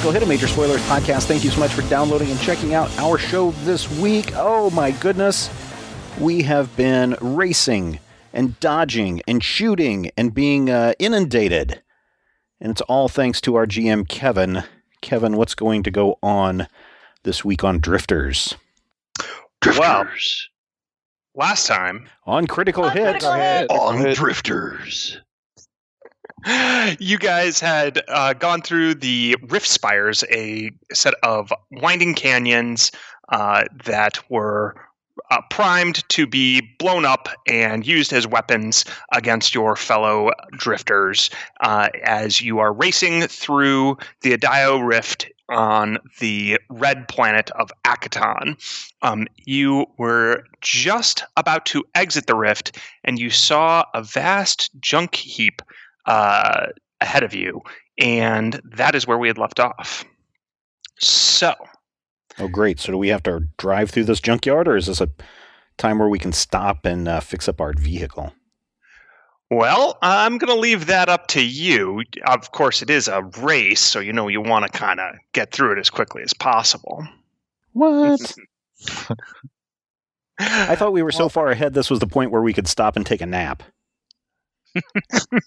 Critical Hit, a Major Spoilers podcast. Thank you so much for downloading and checking out our show this week. Oh my goodness. We have been racing and dodging and shooting and being inundated. And it's all thanks to our GM, Kevin. Kevin, what's going to go on this week on Drifters? Well, last time on Critical Hit. On Drifters. You guys had gone through the Rift Spires, a set of winding canyons that were primed to be blown up and used as weapons against your fellow drifters as you are racing through the Adio Rift on the red planet of Akaton. You were just about to exit the rift, and you saw a vast junk heap ahead of you, and that is where we had left off. So... Oh, great. So do we have to drive through this junkyard, or is this a time where we can stop and fix up our vehicle? Well, I'm going to leave that up to you. Of course, it is a race, so you want to kind of get through it as quickly as possible. What? I thought we were so far ahead this was the point where we could stop and take a nap.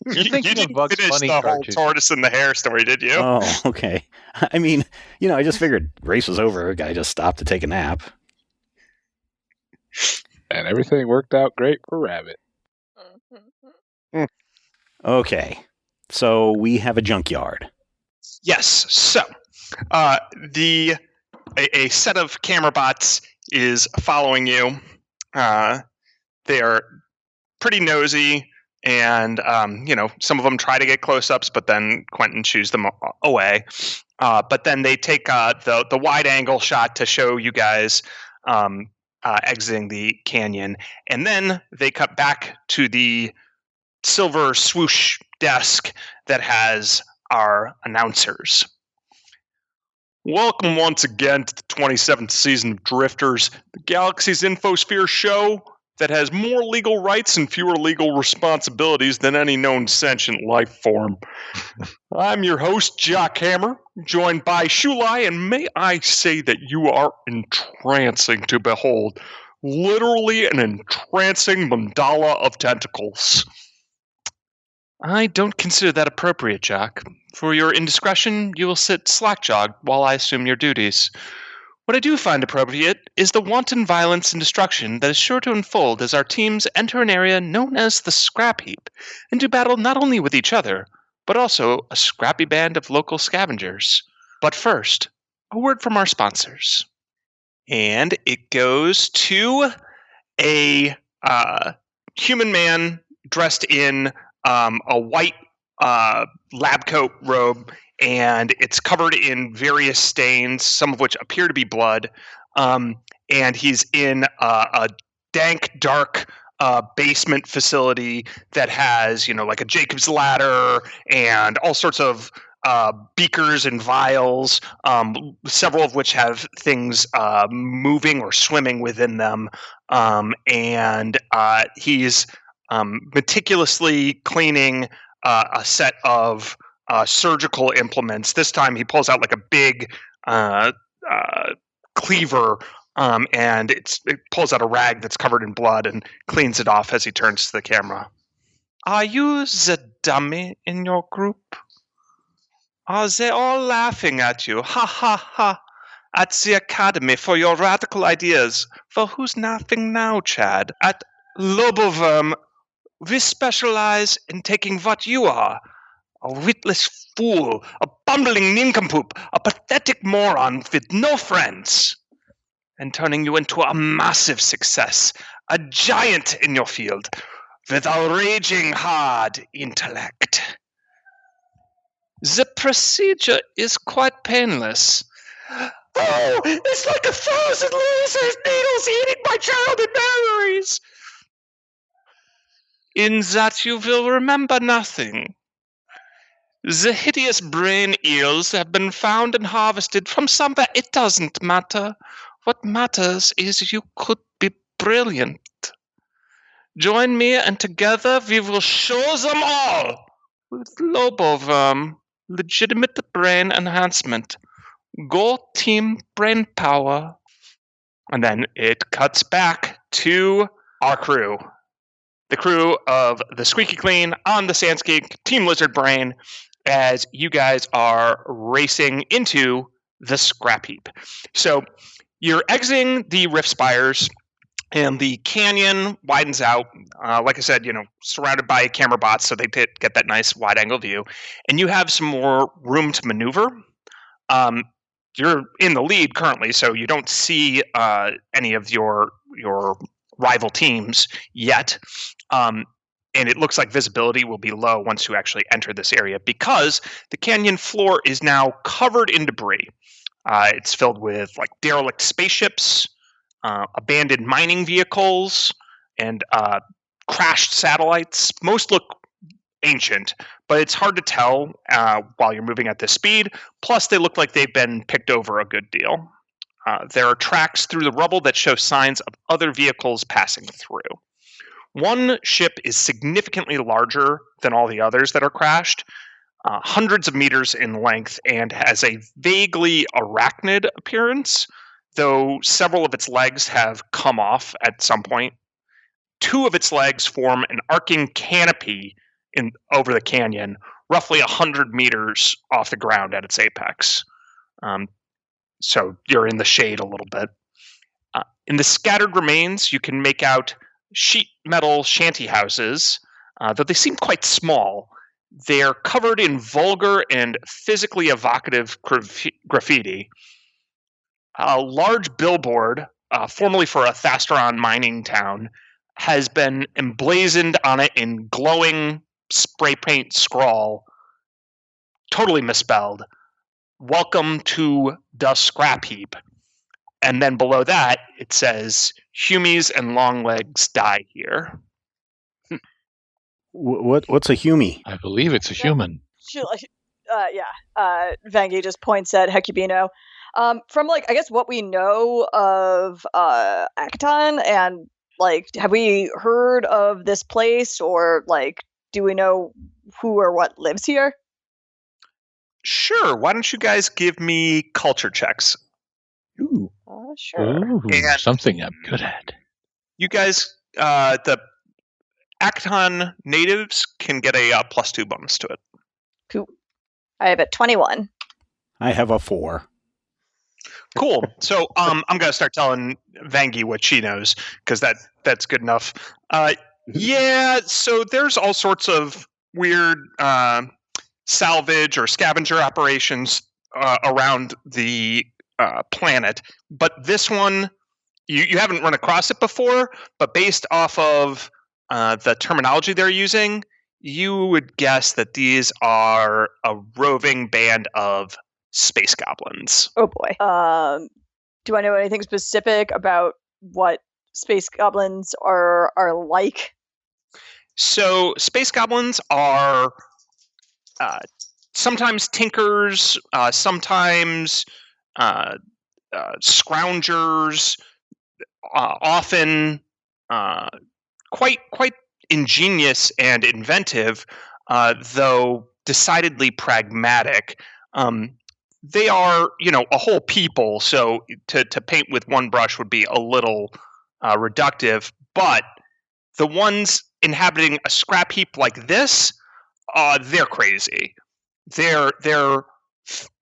You didn't Bugs finish Bunny the whole tortoise and the hare story, did you? Oh, okay. I mean, I just figured race was over. I just stopped to take a nap. And everything worked out great for Rabbit. Okay. So we have a junkyard. Yes. So a set of camera bots is following you. They are pretty nosy. And, some of them try to get close-ups, but then Quentin shoos them away. But then they take the wide-angle shot to show you guys exiting the canyon. And then they cut back to the silver swoosh desk that has our announcers. Welcome once again to the 27th season of Drifters, the Galaxy's Infosphere show that has more legal rights and fewer legal responsibilities than any known sentient life form. I'm your host, Jock Hammer, joined by Shulai, and may I say that you are entrancing to behold. Literally an entrancing mandala of tentacles. I don't consider that appropriate, Jock. For your indiscretion, you will sit slack-jawed while I assume your duties. What I do find appropriate is the wanton violence and destruction that is sure to unfold as our teams enter an area known as the Scrap Heap and do battle not only with each other, but also a scrappy band of local scavengers. But first, a word from our sponsors. And it goes to a human man dressed in a white lab coat robe, and it's covered in various stains, some of which appear to be blood. And he's in a dank, dark basement facility that has, like a Jacob's ladder and all sorts of beakers and vials, several of which have things moving or swimming within them. And he's meticulously cleaning a set of surgical implements. This time he pulls out like a big cleaver, and it pulls out a rag that's covered in blood and cleans it off as he turns to the camera. Are you the dummy in your group? Are they all laughing at you? Ha ha ha! At the Academy for your radical ideas. For who's laughing now, Chad? At Loboverm, we specialize in taking what you are. A witless fool, a bumbling nincompoop, a pathetic moron with no friends, and turning you into a massive success, a giant in your field, with a raging hard intellect. The procedure is quite painless. Oh, it's like 1,000 laser needles eating my childhood memories! In that you will remember nothing. The hideous brain eels have been found and harvested from somewhere. It doesn't matter. What matters is you could be brilliant. Join me and together we will show them all with Loboverm, legitimate brain enhancement. Go team brain power. And then it cuts back to our crew. The crew of the Squeaky Clean on the Sandskink Team Lizard Brain as you guys are racing into the scrap heap. So you're exiting the rift spires and the canyon widens out. Like I said, surrounded by camera bots so they get that nice wide angle view. And you have some more room to maneuver. You're in the lead currently, so you don't see any of your rival teams yet. And it looks like visibility will be low once you actually enter this area because the canyon floor is now covered in debris. It's filled with like derelict spaceships, abandoned mining vehicles, and crashed satellites. Most look ancient, but it's hard to tell while you're moving at this speed. Plus, they look like they've been picked over a good deal. There are tracks through the rubble that show signs of other vehicles passing through. One ship is significantly larger than all the others that are crashed, hundreds of meters in length, and has a vaguely arachnid appearance, though several of its legs have come off at some point. Two of its legs form an arcing canopy over the canyon, roughly 100 meters off the ground at its apex. So you're in the shade a little bit. In the scattered remains, you can make out sheet metal shanty houses, though they seem quite small. They're covered in vulgar and physically evocative graffiti. A large billboard, formerly for a Thasteron mining town, has been emblazoned on it in glowing spray paint scrawl, totally misspelled, "Welcome to the Scrap Heap." And then below that, it says, "Humies and Longlegs die here." What's a humie? I believe it's a human. Vangie just points at Hecubino. From I guess what we know of Akaton, and have we heard of this place, or do we know who or what lives here? Sure. Why don't you guys give me culture checks? Ooh. Sure. Ooh, something I'm good at. You guys, the Akaton natives can get a +2 bonus to it. Cool. I have a 21. I have a 4. Cool. So I'm going to start telling Vangie what she knows, because that's good enough. Yeah, so there's all sorts of weird salvage or scavenger operations around the planet. But this one, you haven't run across it before, but based off of the terminology they're using, you would guess that these are a roving band of space goblins. Oh boy. Do I know anything specific about what space goblins are like? So space goblins are sometimes tinkers, sometimes scroungers, often quite ingenious and inventive, though decidedly pragmatic. They are, a whole people, so to paint with one brush would be a little reductive, but the ones inhabiting a scrap heap like this, they're crazy. They're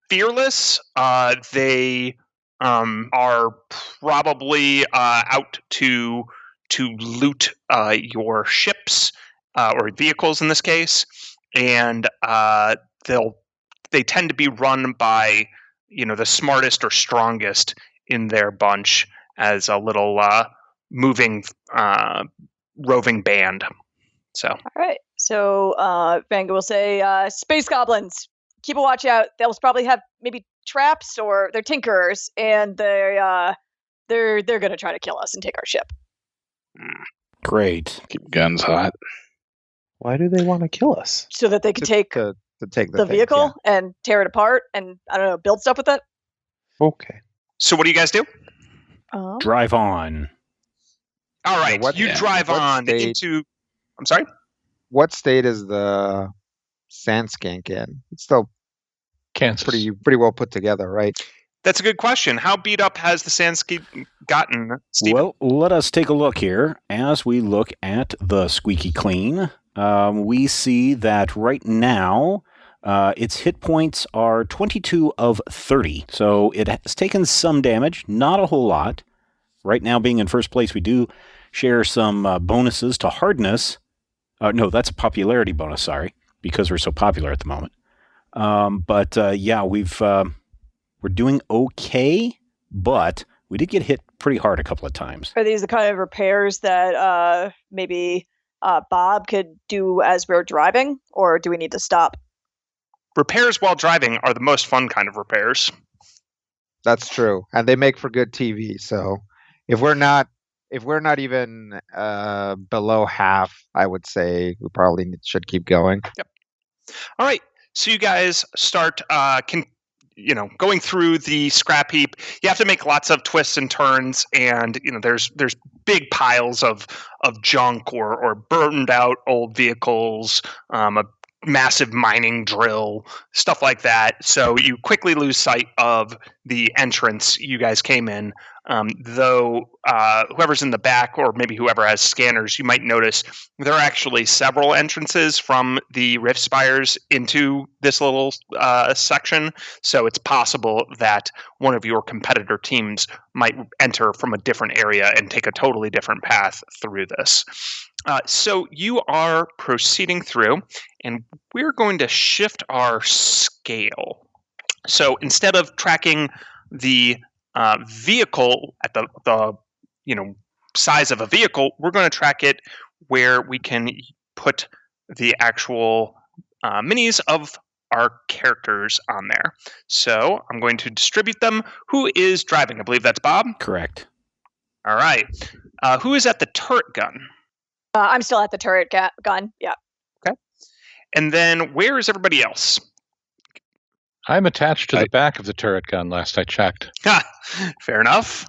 fearless. They are probably out to loot your ships or vehicles in this case, and they tend to be run by the smartest or strongest in their bunch as a little moving roving band. So all right. So Vanga will say, space goblins, keep a watch out. They'll probably have maybe traps, or they're tinkerers, and they're gonna try to kill us and take our ship. Great. Keep guns hot. Why do they want to kill us? So that they can take to take the vehicle and tear it apart and, I don't know, build stuff with it? Okay. So what do you guys do? Drive on. All right, drive on into... I'm sorry? What state is the Sandskink in? It's still Kansas. pretty well put together, right? That's a good question. How beat up has the Sandscape gotten, Stephen? Well, let us take a look here. As we look at the Squeaky Clean, we see that right now its hit points are 22 of 30. So it has taken some damage, not a whole lot. Right now, being in first place, we do share some bonuses to hardness. No, that's a popularity bonus, sorry, because we're so popular at the moment. Yeah, we're doing okay, but we did get hit pretty hard a couple of times. Are these the kind of repairs that maybe Bob could do as we're driving, or do we need to stop? Repairs while driving are the most fun kind of repairs. That's true, and they make for good TV. So if we're not even below half, I would say we probably should keep going. Yep. All right. So you guys start going through the scrap heap. You have to make lots of twists and turns, and there's big piles of junk or burned out old vehicles, a massive mining drill, stuff like that. So you quickly lose sight of the entrance you guys came in. Though whoever's in the back, or maybe whoever has scanners, you might notice there are actually several entrances from the rift spires into this little section. So it's possible that one of your competitor teams might enter from a different area and take a totally different path through this. So you are proceeding through, and we're going to shift our scale. So instead of tracking the vehicle at the size of a vehicle, we're going to track it where we can put the actual minis of our characters on there. So I'm going to distribute them. Who is driving? I believe that's Bob. Correct. All right. Who is at the turret gun? I'm still at the turret gun. Yeah. Okay. And then where is everybody else? I'm attached to the back of the turret gun last I checked. Fair enough.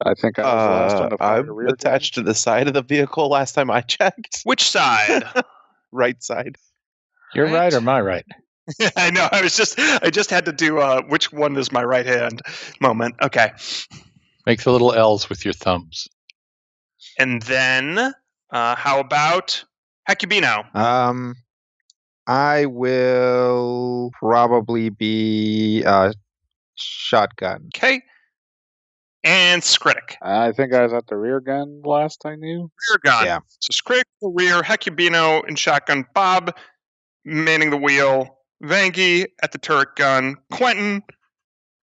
I think I was last on the I'm attached to the side of the vehicle last time I checked. Which side? Right side. Your right or my right? I know. I just had to do which one is my right hand moment. Okay. Make the little L's with your thumbs. And then how about Hecubino? I will probably be shotgun. Okay. And Skritic. I think I was at the rear gun last I knew. Rear gun. Yeah. So Skritic, the rear, Hecubino in shotgun, Bob manning the wheel, Vangie at the turret gun, Quentin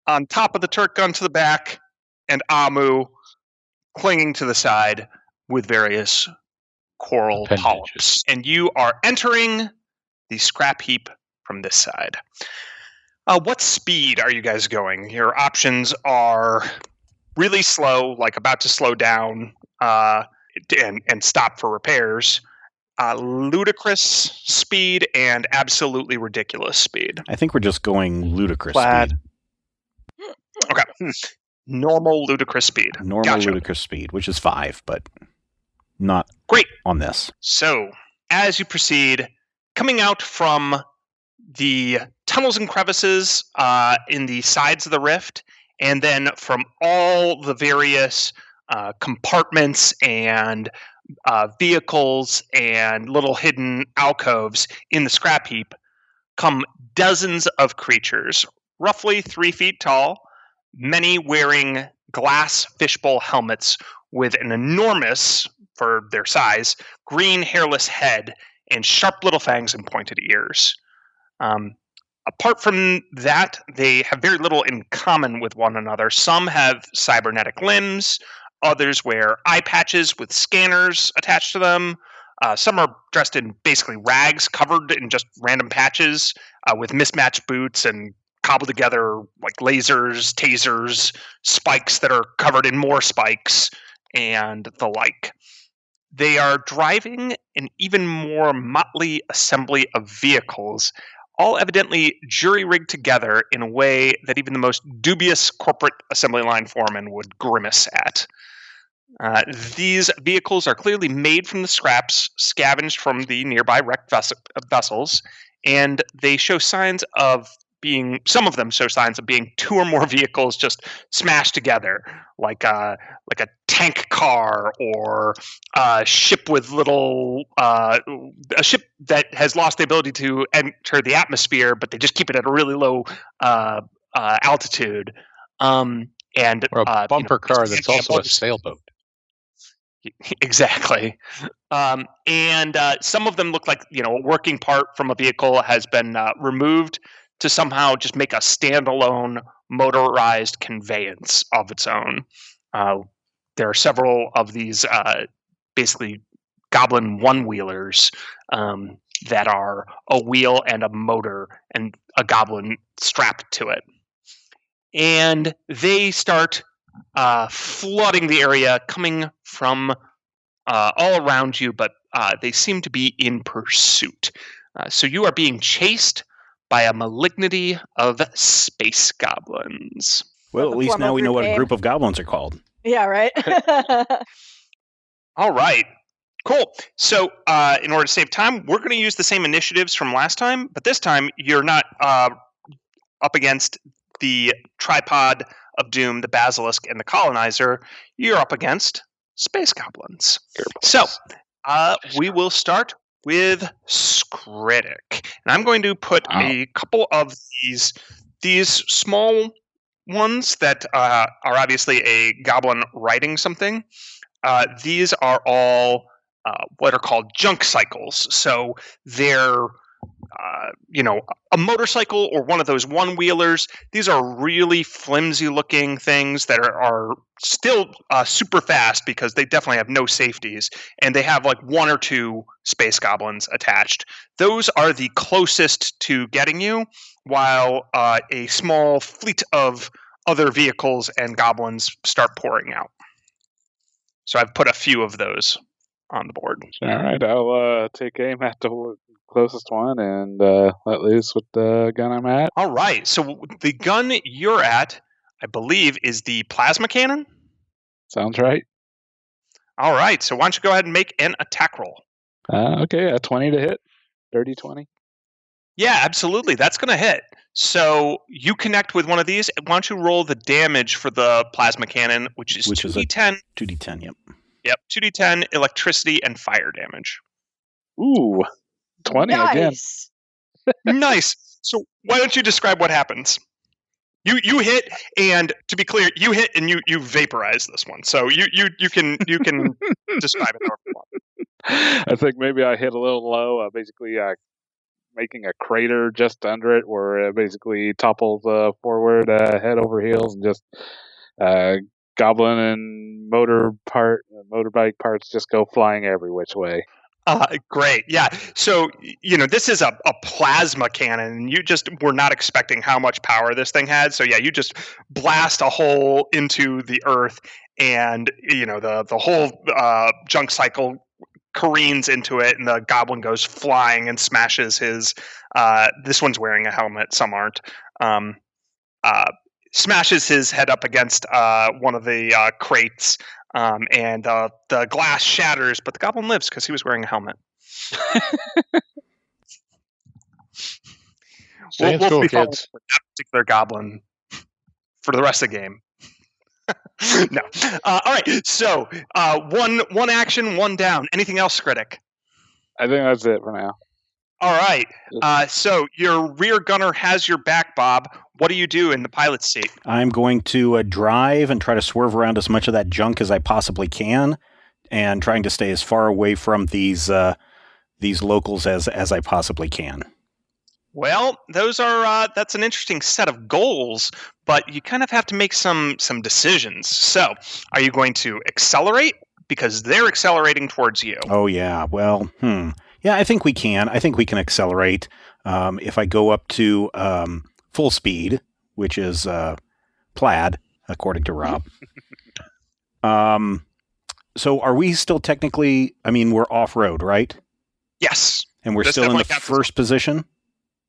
on top of the turret gun to the back, and Amu clinging to the side with various coral Appendages. polyps. And you are entering the scrap heap from this side. What speed are you guys going? Your options are really slow, like about to slow down and stop for repairs, ludicrous speed, and absolutely ridiculous speed. I think we're just going ludicrous Plaid. speed. Okay. Normal ludicrous speed. Normal Gotcha. ludicrous speed, which is 5, but not Great. on this. So, as you proceed, coming out from the tunnels and crevices in the sides of the rift, and then from all the various compartments and vehicles and little hidden alcoves in the scrap heap, come dozens of creatures, roughly 3 feet tall, many wearing glass fishbowl helmets with an enormous, for their size, green hairless head and sharp little fangs and pointed ears. Apart from that, they have very little in common with one another. Some have cybernetic limbs, others wear eye patches with scanners attached to them. Some are dressed in basically rags covered in just random patches with mismatched boots and cobbled together like lasers, tasers, spikes that are covered in more spikes, and the like. They are driving an even more motley assembly of vehicles, all evidently jury-rigged together in a way that even the most dubious corporate assembly line foreman would grimace at. These vehicles are clearly made from the scraps scavenged from the nearby wrecked vessels, and they show signs of being, some of them show signs of being two or more vehicles just smashed together, like a tank car or a ship with a ship that has lost the ability to enter the atmosphere, but they just keep it at a really low altitude. And Or a bumper car that's also a sailboat. Exactly. And some of them look like, a working part from a vehicle has been removed to somehow just make a standalone motorized conveyance of its own. There are several of these basically goblin one-wheelers that are a wheel and a motor and a goblin strapped to it. And they start flooding the area, coming from all around you, but they seem to be in pursuit. So you are being chased by a malignity of space goblins. Well, at least now we know what a group of goblins are called. Yeah, right? All right. Cool. So in order to save time, we're going to use the same initiatives from last time, but this time you're not up against the Tripod of Doom, the Basilisk, and the Colonizer. You're up against space goblins. So we will start with Skritic. And I'm going to put a couple of these small ones that are obviously a goblin riding something. These are all what are called junk cycles. So they're a motorcycle or one of those one-wheelers. These are really flimsy-looking things that are still super fast because they definitely have no safeties, and they have like one or two space goblins attached. Those are the closest to getting you, while a small fleet of other vehicles and goblins start pouring out. So I've put a few of those on the board. All right, I'll take aim at the closest one and let loose with the gun I'm at. All right, so the gun you're at, I believe, is the plasma cannon? Sounds right. All right, so why don't you go ahead and make an attack roll? Okay, a 20 to hit. Dirty 20. Yeah, absolutely. That's going to hit. So you connect with one of these. Why don't you roll the damage for the plasma cannon, which is 2d10. 2d10, yep. Yep, 2d10 electricity and fire damage. Ooh, 20 again. Nice. So why don't you describe what happens? You hit, and to be clear, you hit and you vaporize this one. So you can describe it however you want. I think maybe I hit a little low. Basically, making a crater just under it, where it basically topples forward, head over heels, and just goblin and motorbike parts just go flying every which way. Great. Yeah. So, this is a plasma cannon, and you just were not expecting how much power this thing had. So, yeah, you just blast a hole into the earth, and, the whole junk cycle careens into it, and the goblin goes flying and smashes his, this one's wearing a helmet, some aren't, smashes his head up against one of the crates. And the glass shatters, but the goblin lives because he was wearing a helmet. We'll be following that particular goblin for the rest of the game. No. All right. So one action, one down. Anything else, Skritic? I think that's it for now. All right. So your rear gunner has your back, Bob. What do you do in the pilot's seat? I'm going to drive and try to swerve around as much of that junk as I possibly can, and trying to stay as far away from these locals as I possibly can. Well, those are that's an interesting set of goals, but you kind of have to make some decisions. So, are you going to accelerate because they're accelerating towards you? Oh yeah. Well, yeah, I think we can. I think we can accelerate. If I go up to full speed, which is plaid, according to Rob. So are we still technically, we're off-road, right? Yes. And we're still in the first position?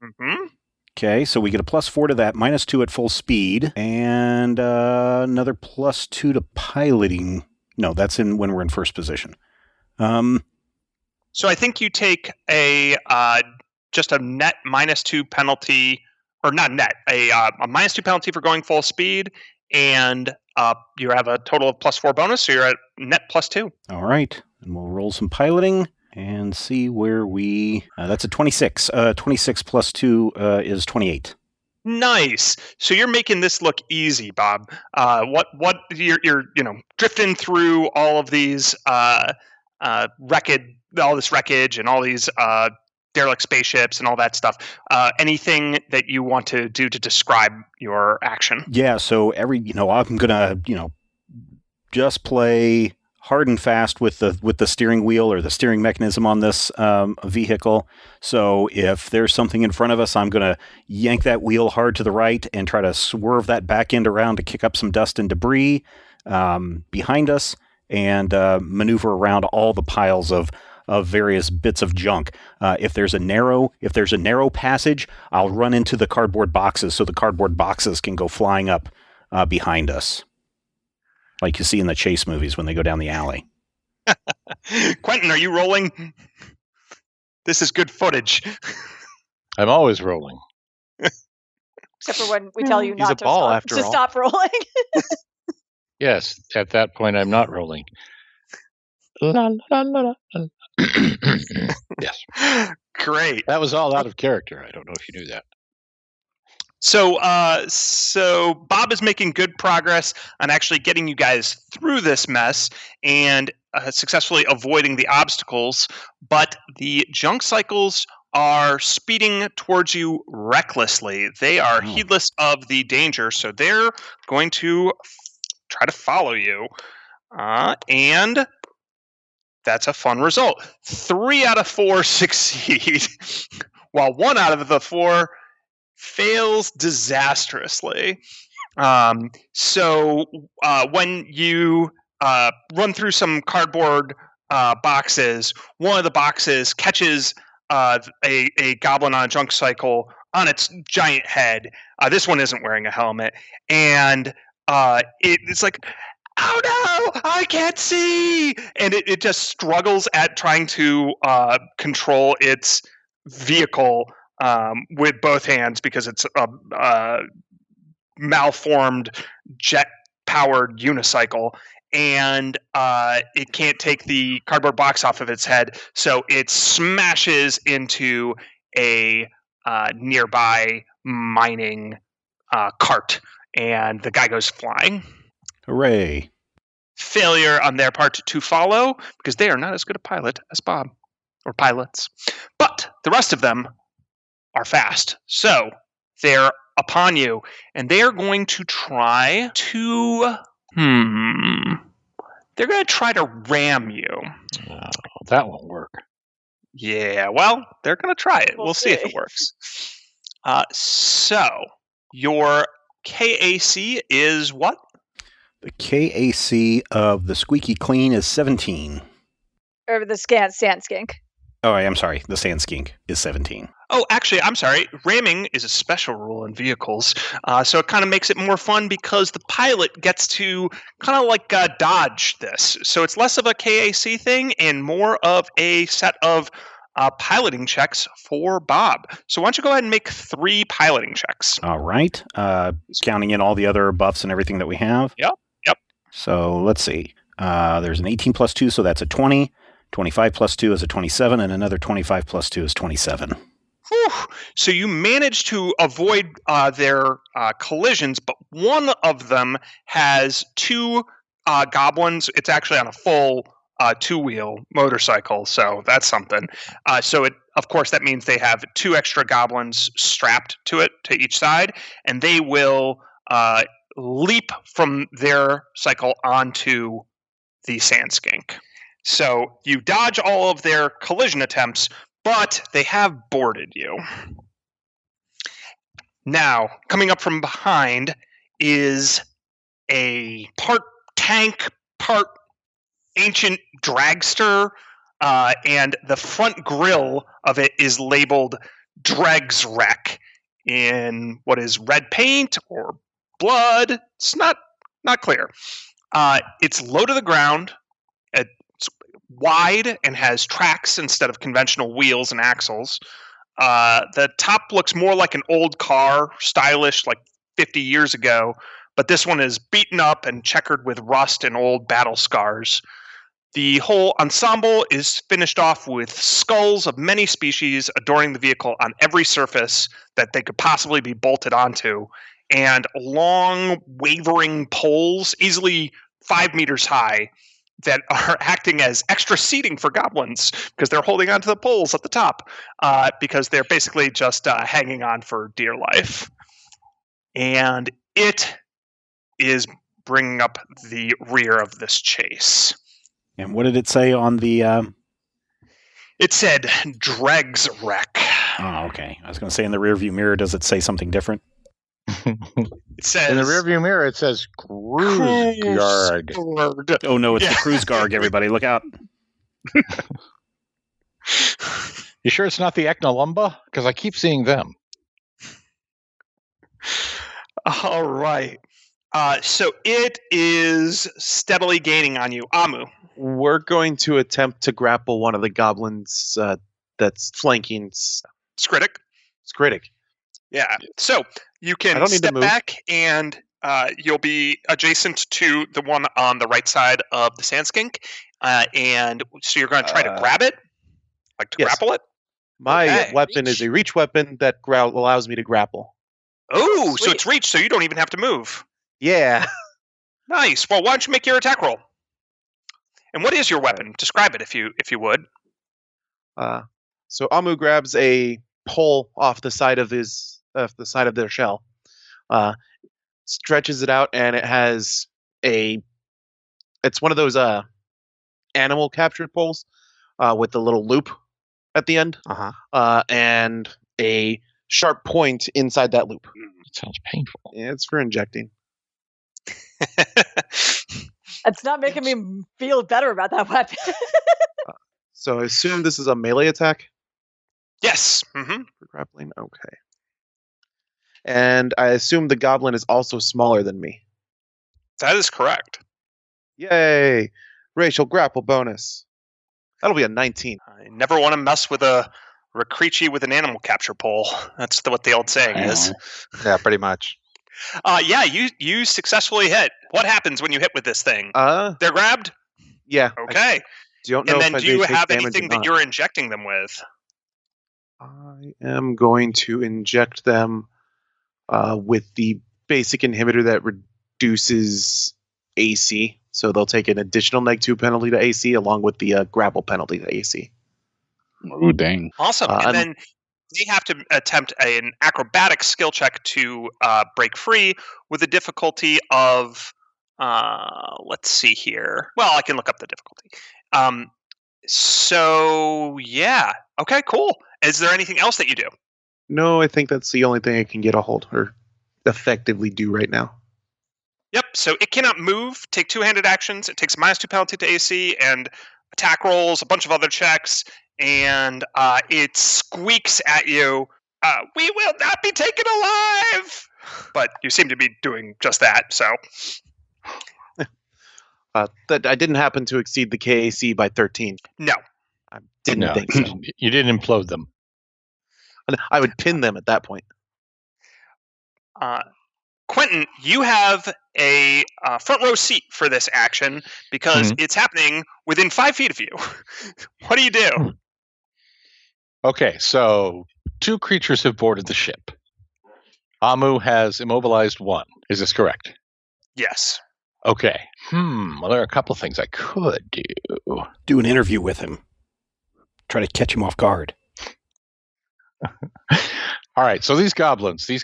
Mm-hmm. Okay, so we get a +4 to that, -2 at full speed, and another +2 to piloting. No, that's when we're in first position. So I think you take a just a net -2 penalty, or not net, a -2 penalty for going full speed, and you have a total of +4 bonus, so you're at net +2. All right. And we'll roll some piloting and see where we... that's a 26. 26 plus 2 is 28. Nice. So you're making this look easy, Bob. What you're drifting through all of these wreckage and all these derelict spaceships and all that stuff. Anything that you want to do to describe your action? Yeah, so I'm gonna, just play hard and fast with the steering wheel or the steering mechanism on this vehicle. So if there's something in front of us, I'm gonna yank that wheel hard to the right and try to swerve that back end around to kick up some dust and debris behind us, and maneuver around all the piles of various bits of junk. If there's a narrow passage, I'll run into the cardboard boxes so the cardboard boxes can go flying up behind us, like you see in the chase movies when they go down the alley. Quentin, are you rolling? This is good footage. I'm always rolling. Except for when we tell you He's not a to, ball stop, after to all. stop rolling. Yes, at that point, I'm not rolling. La, la, la, la. Yes. Great. That was all out of character. I don't know if you knew that. So Bob is making good progress on actually getting you guys through this mess and successfully avoiding the obstacles, but the junk cycles are speeding towards you recklessly. They are heedless of the danger, so they're going to try to follow you. And that's a fun result. 3 out of 4 succeed, while 1 out of the 4 fails disastrously. So when you run through some cardboard boxes, one of the boxes catches a goblin on a junk cycle on its giant head. This one isn't wearing a helmet, and it's like, oh no, I can't see! And it just struggles at trying to control its vehicle with both hands because it's a malformed jet-powered unicycle. And it can't take the cardboard box off of its head, so it smashes into a nearby mining cart, and the guy goes flying. Hooray. Failure on their part to follow, because they are not as good a pilot as Bob, or pilots. But the rest of them are fast, so they're upon you, and they are going to try to... They're going to try to ram you. Oh, that won't work. Yeah, well, they're going to try it. We'll see if see. it works. So, your KAC is what? The KAC of the Squeaky Clean is 17. Or the sand skink. Oh, I'm sorry. The Sand Skink is 17. Oh, actually, I'm sorry. Ramming is a special rule in vehicles, so it kind of makes it more fun because the pilot gets to kind of like dodge this. So it's less of a KAC thing and more of a set of piloting checks for Bob. So why don't you go ahead and make 3 piloting checks? All right. Counting in all the other buffs and everything that we have. Yep. So let's see. There's an 18 plus 2, so that's a 20. 25 plus 2 is a 27, and another 25 plus 2 is 27. Whew. So you manage to avoid their collisions, but one of them has 2 goblins. It's actually on a full 2-wheel motorcycle, so that's something. So of course, that means they have 2 extra goblins strapped to it, to each side, and they will leap from their cycle onto the sand skink. So you dodge all of their collision attempts, but they have boarded you. Now, coming up from behind is a part tank, part ancient dragster, and the front grille of it is labeled Dreg's Wreck in what is red paint or blood. It's not clear. It's low to the ground. It's wide and has tracks instead of conventional wheels and axles. The top looks more like an old car, stylish, like 50 years ago, but this one is beaten up and checkered with rust and old battle scars. The whole ensemble is finished off with skulls of many species adorning the vehicle on every surface that they could possibly be bolted onto, and long, wavering poles, easily 5 meters high, that are acting as extra seating for goblins because they're holding onto the poles at the top because they're basically just hanging on for dear life. And it is bringing up the rear of this chase. And what did it say on the... It said Dregs Wreck. Oh, okay. I was going to say in the rearview mirror, does it say something different? It says... In the rearview mirror, it says Cruise Guard. Oh, no, it's the Cruise Guard, everybody. Look out. You sure it's not the Echnolumba? Because I keep seeing them. All right. So it is steadily gaining on you. Amu. We're going to attempt to grapple one of the goblins that's flanking Skritic. Skritic. Yeah. So you I can don't need to step move. back and you'll be adjacent to the one on the right side of the sand skink. And so you're going to try to grab it? Like to yes. grapple it? My Okay. weapon is a reach weapon that allows me to grapple. Oh, so Sweet. it's reach, so you don't even have to move. Yeah. Nice. Well, why don't you make your attack roll? And what is your weapon? Describe it if you would. So Amu grabs a pole off the side of their shell, stretches it out, and it has it's one of those animal captured poles with the little loop at the end, and a sharp point inside that loop. It sounds painful. Yeah, it's for injecting. It's not making me feel better about that weapon. So I assume this is a melee attack Yes. Mm-hmm. for grappling. Okay. And I assume the goblin is also smaller than me. That is correct. Yay! Racial grapple bonus. That'll be a 19. I never want to mess with a Recreachy with an animal capture pole. That's what the old saying is. Yeah, pretty much. Yeah, you successfully hit. What happens when you hit with this thing? They're grabbed? Yeah. Okay. Don't know And then if do you they take have damage or anything that not. you're injecting them with? I am going to inject them with the basic inhibitor that reduces AC. So they'll take an additional -2 penalty to AC along with the grapple penalty to AC. Ooh, dang. Awesome. And then they have to attempt an acrobatic skill check to break free with a difficulty of, let's see here. Well, I can look up the difficulty. So, yeah. Okay, cool. Is there anything else that you do? No, I think that's the only thing I can get a hold or effectively do right now. Yep. So it cannot move, take two-handed actions. It takes a -2 penalty to AC and attack rolls, a bunch of other checks, and it squeaks at you. We will not be taken alive! But you seem to be doing just that, so. That I didn't happen to exceed the KAC by 13. No. I didn't No, think so. you didn't implode them. I would pin them at that point. Quentin, you have a front row seat for this action because it's happening within 5 feet of you. What do you do? Okay, so 2 creatures have boarded the ship. Amu has immobilized 1. Is this correct? Yes. Okay. Well, there are a couple of things I could do. Do an interview with him. Try to catch him off guard. All right, so these goblins are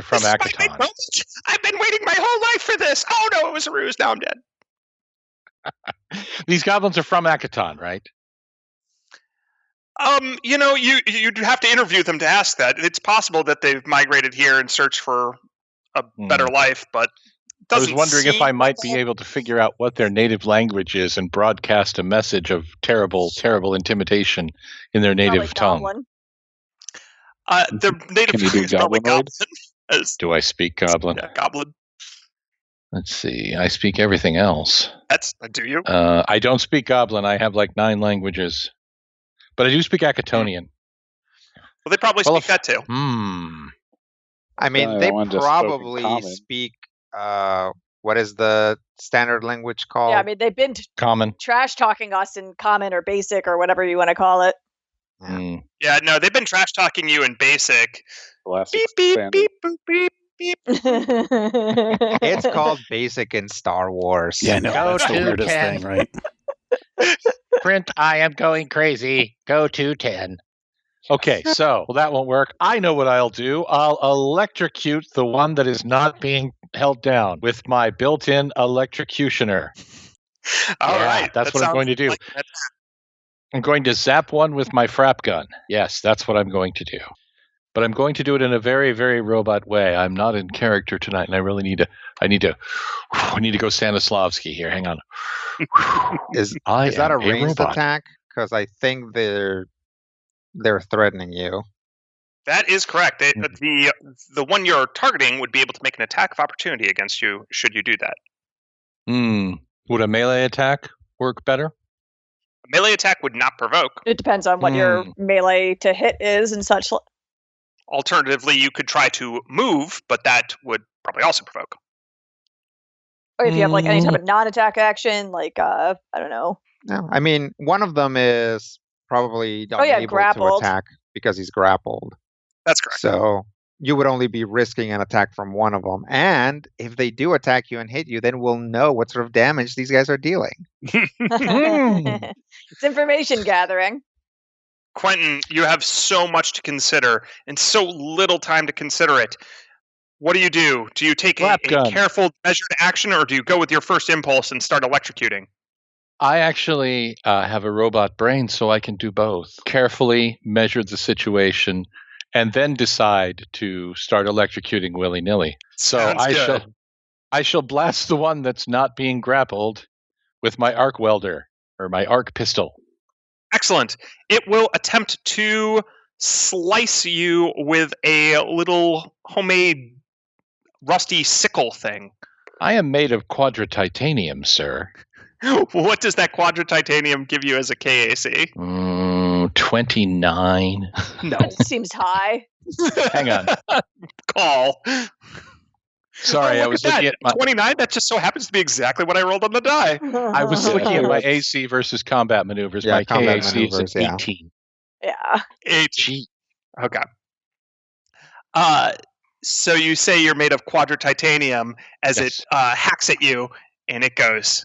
from This is my big Akaton. moment. I've been waiting my whole life for this. Oh no, it was a ruse. Now I'm dead. These goblins are from Akaton, right? You'd have to interview them to ask that. It's possible that they've migrated here in search for a better life, but I was doesn't wondering if seem I might like be that. able to figure out what their native language is and broadcast a message of terrible, terrible intimidation in their native tongue. Goblin. The native Can you tongue do is probably goblinoid? goblin. Do I speak Goblin? Yeah, goblin. Let's see. I speak everything else. Do you? I don't speak Goblin. I have like 9 languages. But I do speak Akatonian. Well, they probably speak that too. I mean, That they one just spoke in probably common. speak. What is the standard language called? Yeah, I mean, they've been Common. trash talking us in common or basic or whatever you want to call it. Yeah, no, they've been trash talking you in basic. Classic Beep beep standard. beep boop beep beep. It's called basic in Star Wars. Yeah, I know. Go That's the to weirdest 10. thing, right? Print, I am going crazy. Go to 10. Okay, so that won't work. I know what I'll do. I'll electrocute the one that is not being held down with my built-in electrocutioner. All Yeah, right, that's that what I'm sounds going to do. like an I'm going to zap one with my frap gun. Yes, that's what I'm going to do. But I'm going to do it in a very, very robot way. I'm not in character tonight, and I really need to go Stanislavski here. Hang on. Is I that a am ranged robot. attack? Because I think they're threatening you. That is correct. The one you're targeting would be able to make an attack of opportunity against you should you do that. Would a melee attack work better? A melee attack would not provoke. It depends on what your melee to hit is and such. Alternatively, you could try to move, but that would probably also provoke. Or if you have like any type of non-attack action, like I don't know. No, I mean one of them is probably unable grappled. to attack because he's grappled. That's correct. So you would only be risking an attack from one of them. And if they do attack you and hit you, then we'll know what sort of damage these guys are dealing. It's information gathering. Quentin, you have so much to consider and so little time to consider it. What do? Do you take a careful, measured action, or do you go with your first impulse and start electrocuting? I actually have a robot brain, so I can do both. Carefully measure the situation, and then decide to start electrocuting willy-nilly. So I shall blast the one that's not being grappled with my arc welder or my arc pistol. Excellent. It will attempt to slice you with a little homemade rusty sickle thing. I am made of quadra-titanium, sir. What does that quadra-titanium give you as a KAC? 29. No. Seems high. Hang on. Call. Sorry, I was looking at my 29. That just so happens to be exactly what I rolled on the die. I was looking at my AC versus combat maneuvers. Yeah, my combat KAC maneuvers, is an 18. Yeah. 18. Okay. So you say you're made of quadra-titanium as Yes. it hacks at you, and it goes,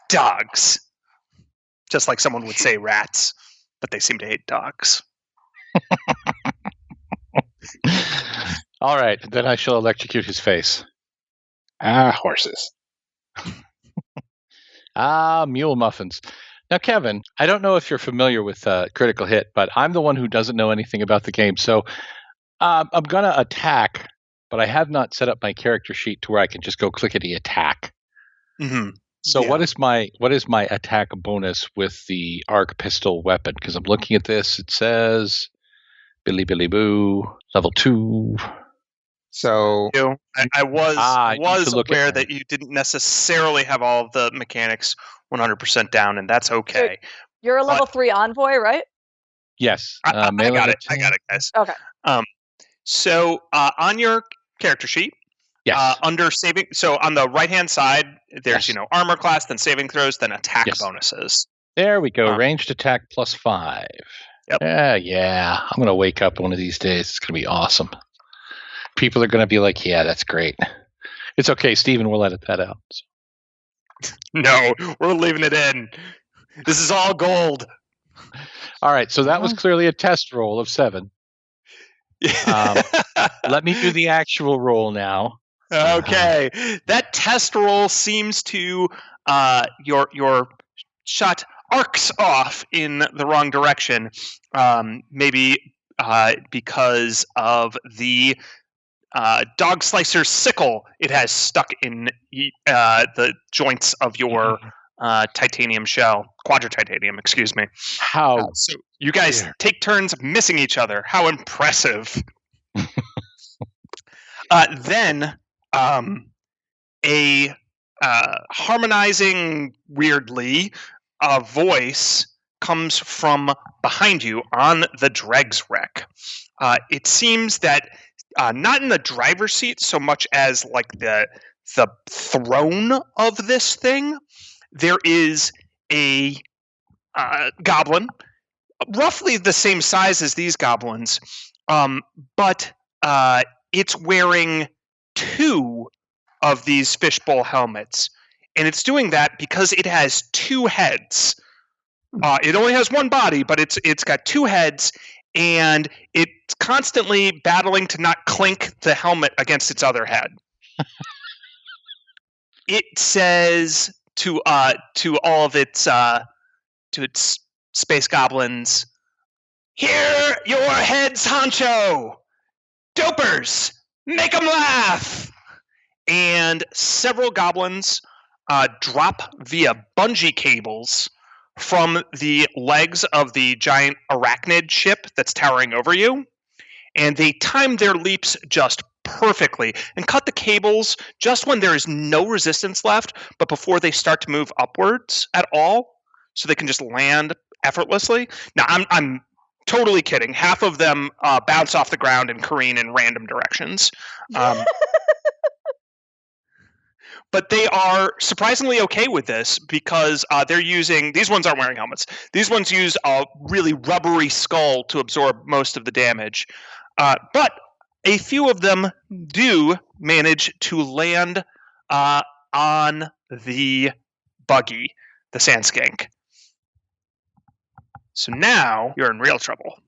dogs. Just like someone would say rats, but they seem to hate dogs. All right, then I shall electrocute his face. Horses. Mule muffins. Now, Kevin, I don't know if you're familiar with Critical Hit, but I'm the one who doesn't know anything about the game. So I'm going to attack, but I have not set up my character sheet to where I can just go clickety attack. Mm-hmm. So Yeah. what is my attack bonus with the arc pistol weapon? Because I'm looking at this. It says Billy Billy Boo, level 2. So I was look aware at that you didn't necessarily have all of the mechanics 100% down, and that's okay. You're a level 3 envoy, right? Yes. I got melee it. I attack. got it, guys. Okay. So on your character sheet, Yes. under saving, so on the right-hand side, there's Yes. armor class, then saving throws, then attack Yes. bonuses. There we go. Ranged attack plus 5. Yep. Yeah. I'm going to wake up one of these days. It's going to be awesome. People are going to be like, yeah, that's great. It's okay, Steven. We'll edit that out. No, we're leaving it in. This is all gold. All right. So that was clearly a test roll of 7. Let me do the actual roll now. Okay. That test roll seems to your shot arcs off in the wrong direction. Maybe because of the dog slicer's sickle, it has stuck in the joints of your titanium shell, quadra titanium. Excuse me. How? So you guys take turns missing each other. How impressive! Then a harmonizing weirdly voice comes from behind you on the Dregs wreck. It seems that not in the driver's seat so much as like the throne of this thing, there is a goblin, roughly the same size as these goblins, but it's wearing 2 of these fishbowl helmets. And it's doing that because it has 2 heads. It only has 1 body, but it's got 2 heads, and it's constantly battling to not clink the helmet against its other head. It says to all of its to its space goblins, "Here your heads, honcho! Dopers, make 'em laugh!" And several goblins drop via bungee cables from the legs of the giant arachnid ship that's towering over you. And they time their leaps just perfectly and cut the cables just when there is no resistance left, but before they start to move upwards at all, so they can just land effortlessly. Now, I'm totally kidding. Half of them bounce off the ground and careen in random directions. But they are surprisingly okay with this because they're using... These ones aren't wearing helmets. These ones use a really rubbery skull to absorb most of the damage. But a few of them do manage to land on the buggy, the sand skank. So now you're in real trouble.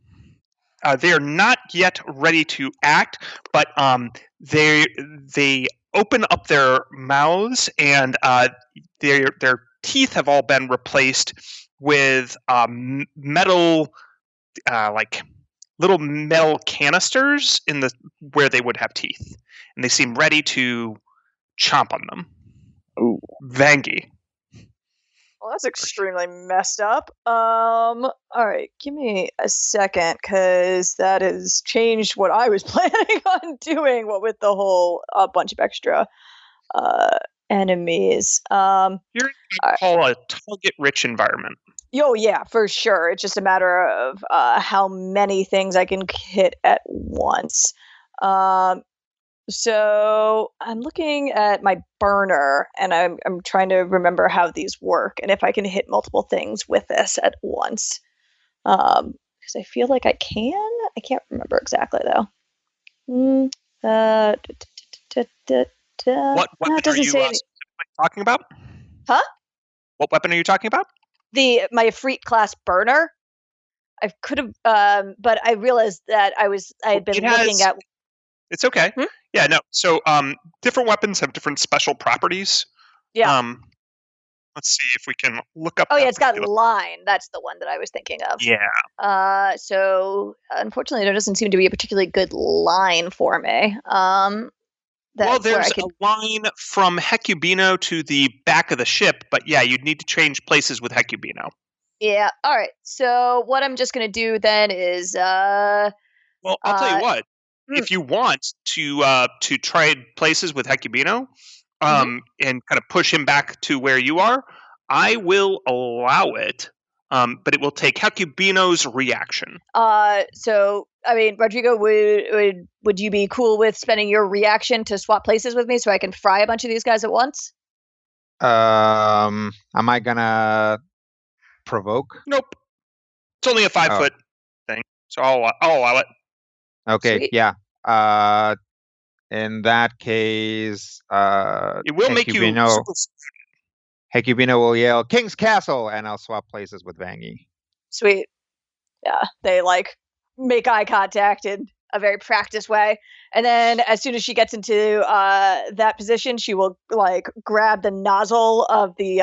They are not yet ready to act, but they open up their mouths, and their teeth have all been replaced with metal, like little metal canisters where they would have teeth, and they seem ready to chomp on them. Ooh, Vangie. Well, that's extremely messed up. All right, give me a second, because that has changed what I was planning on doing. What with the whole bunch of extra enemies. You're in what I call a target-rich environment. Oh yeah, for sure. It's just a matter of how many things I can hit at once. So I'm looking at my burner, and I'm trying to remember how these work and if I can hit multiple things with this at once. Because I feel like I can. I can't remember exactly though. What weapon are you specifically talking about? Huh? What weapon are you talking about? My Efreet class burner. I could have, but I realized that I had been looking at. It's okay. Yeah, no. So, different weapons have different special properties. Yeah. Let's see if we can look up. Oh yeah, it's got line. That's the one that I was thinking of. Yeah. So unfortunately, there doesn't seem to be a particularly good line for me. Well, there's a line from Hecubino to the back of the ship, but yeah, you'd need to change places with Hecubino. Yeah. All right. So what I'm just going to do then is. Well, I'll tell you what. If you want to trade places with Hecubino, and kind of push him back to where you are, I will allow it. But it will take Hecubino's reaction. So I mean, Rodrigo, would you be cool with spending your reaction to swap places with me so I can fry a bunch of these guys at once? Am I gonna provoke? Nope. It's only a 5-foot thing, so I'll allow it. Okay, Sweet. yeah. In that case, it will make you. Hecubino will yell, "King's Castle!" and I'll swap places with Vangie. Sweet. Yeah, they make eye contact in a very practiced way, and then as soon as she gets into that position, she will grab the nozzle of the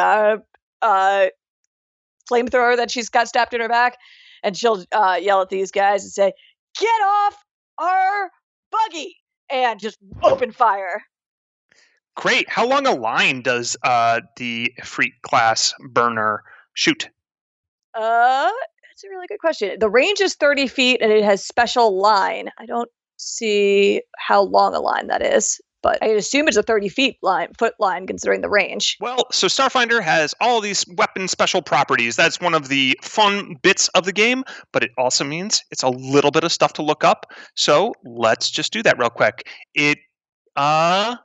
flamethrower that she's got strapped in her back, and she'll yell at these guys and say, "Get off our buggy!" and just open fire. Great. How long a line does the Efreet class burner shoot? That's a really good question. The range is 30 feet, and it has special line. I don't see how long a line that is, but I assume it's a 30-foot line considering the range. Well, so Starfinder has all these weapon special properties. That's one of the fun bits of the game, but it also means it's a little bit of stuff to look up. So let's just do that real quick. Up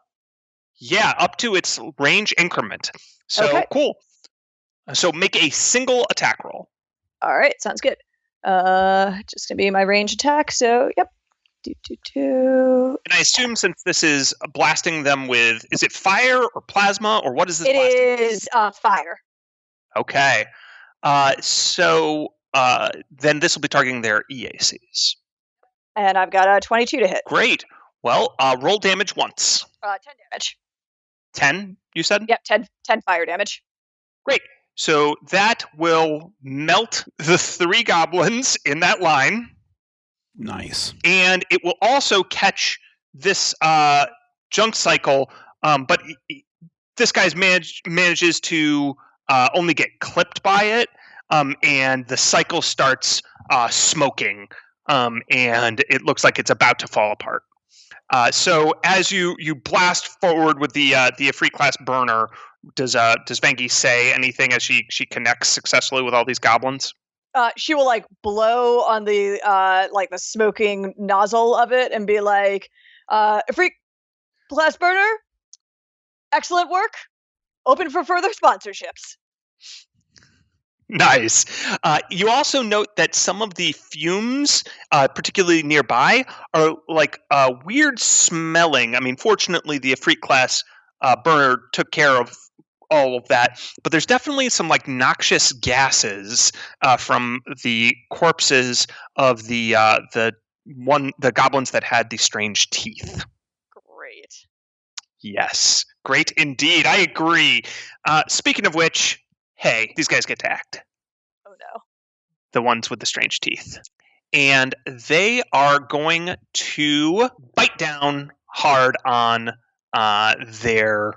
to its range increment. So Okay. Cool. So make a single attack roll. All right, sounds good. Just gonna be my range attack. So yep. And I assume since this is blasting them with, is it fire or plasma or what is this? It blasting? is fire. Okay. Then this will be targeting their EACs. And I've got a 22 to hit. Great. Well, roll damage once. 10 damage. 10, you said? Yep, 10 fire damage. Great. So that will melt the 3 goblins in that line. Nice. And it will also catch this junk cycle, but this guy's manages to only get clipped by it, and the cycle starts smoking, and it looks like it's about to fall apart. So as you blast forward with the Ifrit class burner, does Vangie say anything as she connects successfully with all these goblins? She will blow on the the smoking nozzle of it and be like, Ifrit class burner, excellent work. Open for further sponsorships. Nice. You also note that some of the fumes, particularly nearby, are weird smelling. I mean, fortunately, the Ifrit class burner took care of all of that, but there's definitely some noxious gases from the corpses of the goblins that had the strange teeth. Great. Yes, great indeed. I agree. Speaking of which, hey, these guys get to act. Oh no. The ones with the strange teeth. And they are going to bite down hard on their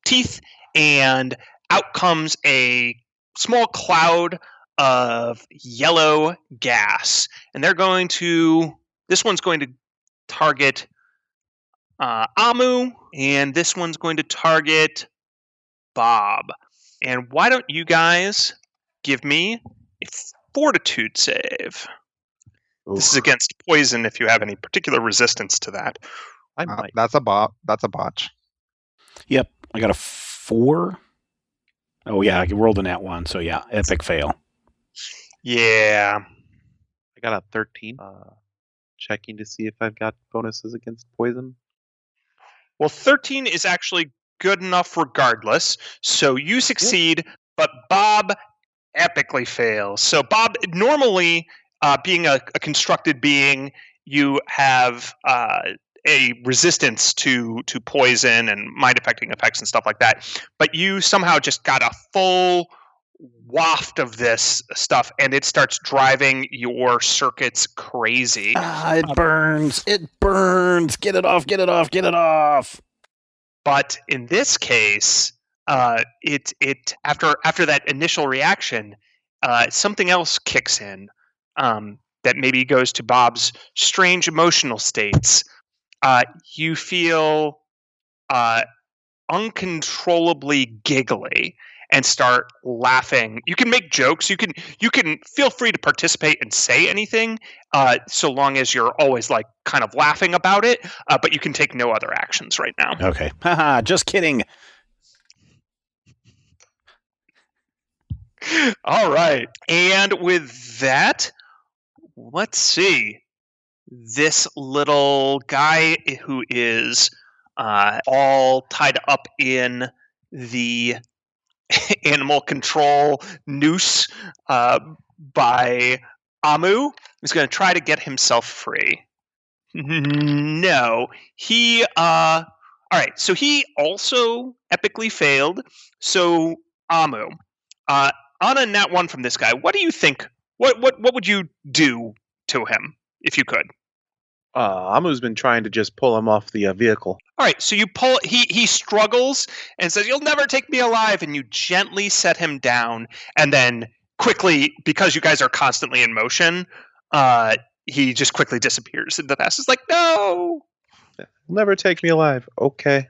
teeth, and out comes a small cloud of yellow gas. And this one's going to target Amu, and this one's going to target Bob. And why don't you guys give me a fortitude save? Oof. This is against poison if you have any particular resistance to that. I might. That's a botch. Yep, I got a 4. Oh yeah, I rolled a nat 1, so yeah, epic fail. Yeah. I got a 13. Checking to see if I've got bonuses against poison. Well, 13 is actually good enough regardless. So you succeed, but Bob epically fails. So Bob, normally, being a constructed being, you have a resistance to poison and mind-affecting effects and stuff like that. But you somehow just got a full waft of this stuff, and it starts driving your circuits crazy. It burns. It burns. Get it off. Get it off. Get it off. But in this case, it after that initial reaction, something else kicks in that maybe goes to Bob's strange emotional states. You feel uncontrollably giggly and start laughing. You can make jokes. You can feel free to participate and say anything, so long as you're always kind of laughing about it. But you can take no other actions right now. Okay. Haha, just kidding. All right. And with that, let's see. This little guy who is all tied up in the animal control noose by Amu is going to try to get himself free. No. All right, so he also epically failed. So Amu, on a nat 1 from this guy, what do you think? What would you do to him if you could? Amu's been trying to just pull him off the vehicle. All right, so you pull. He struggles and says, "You'll never take me alive," and you gently set him down, and then quickly, because you guys are constantly in motion, he just quickly disappears in the past. It's like, no. Never take me alive. Okay.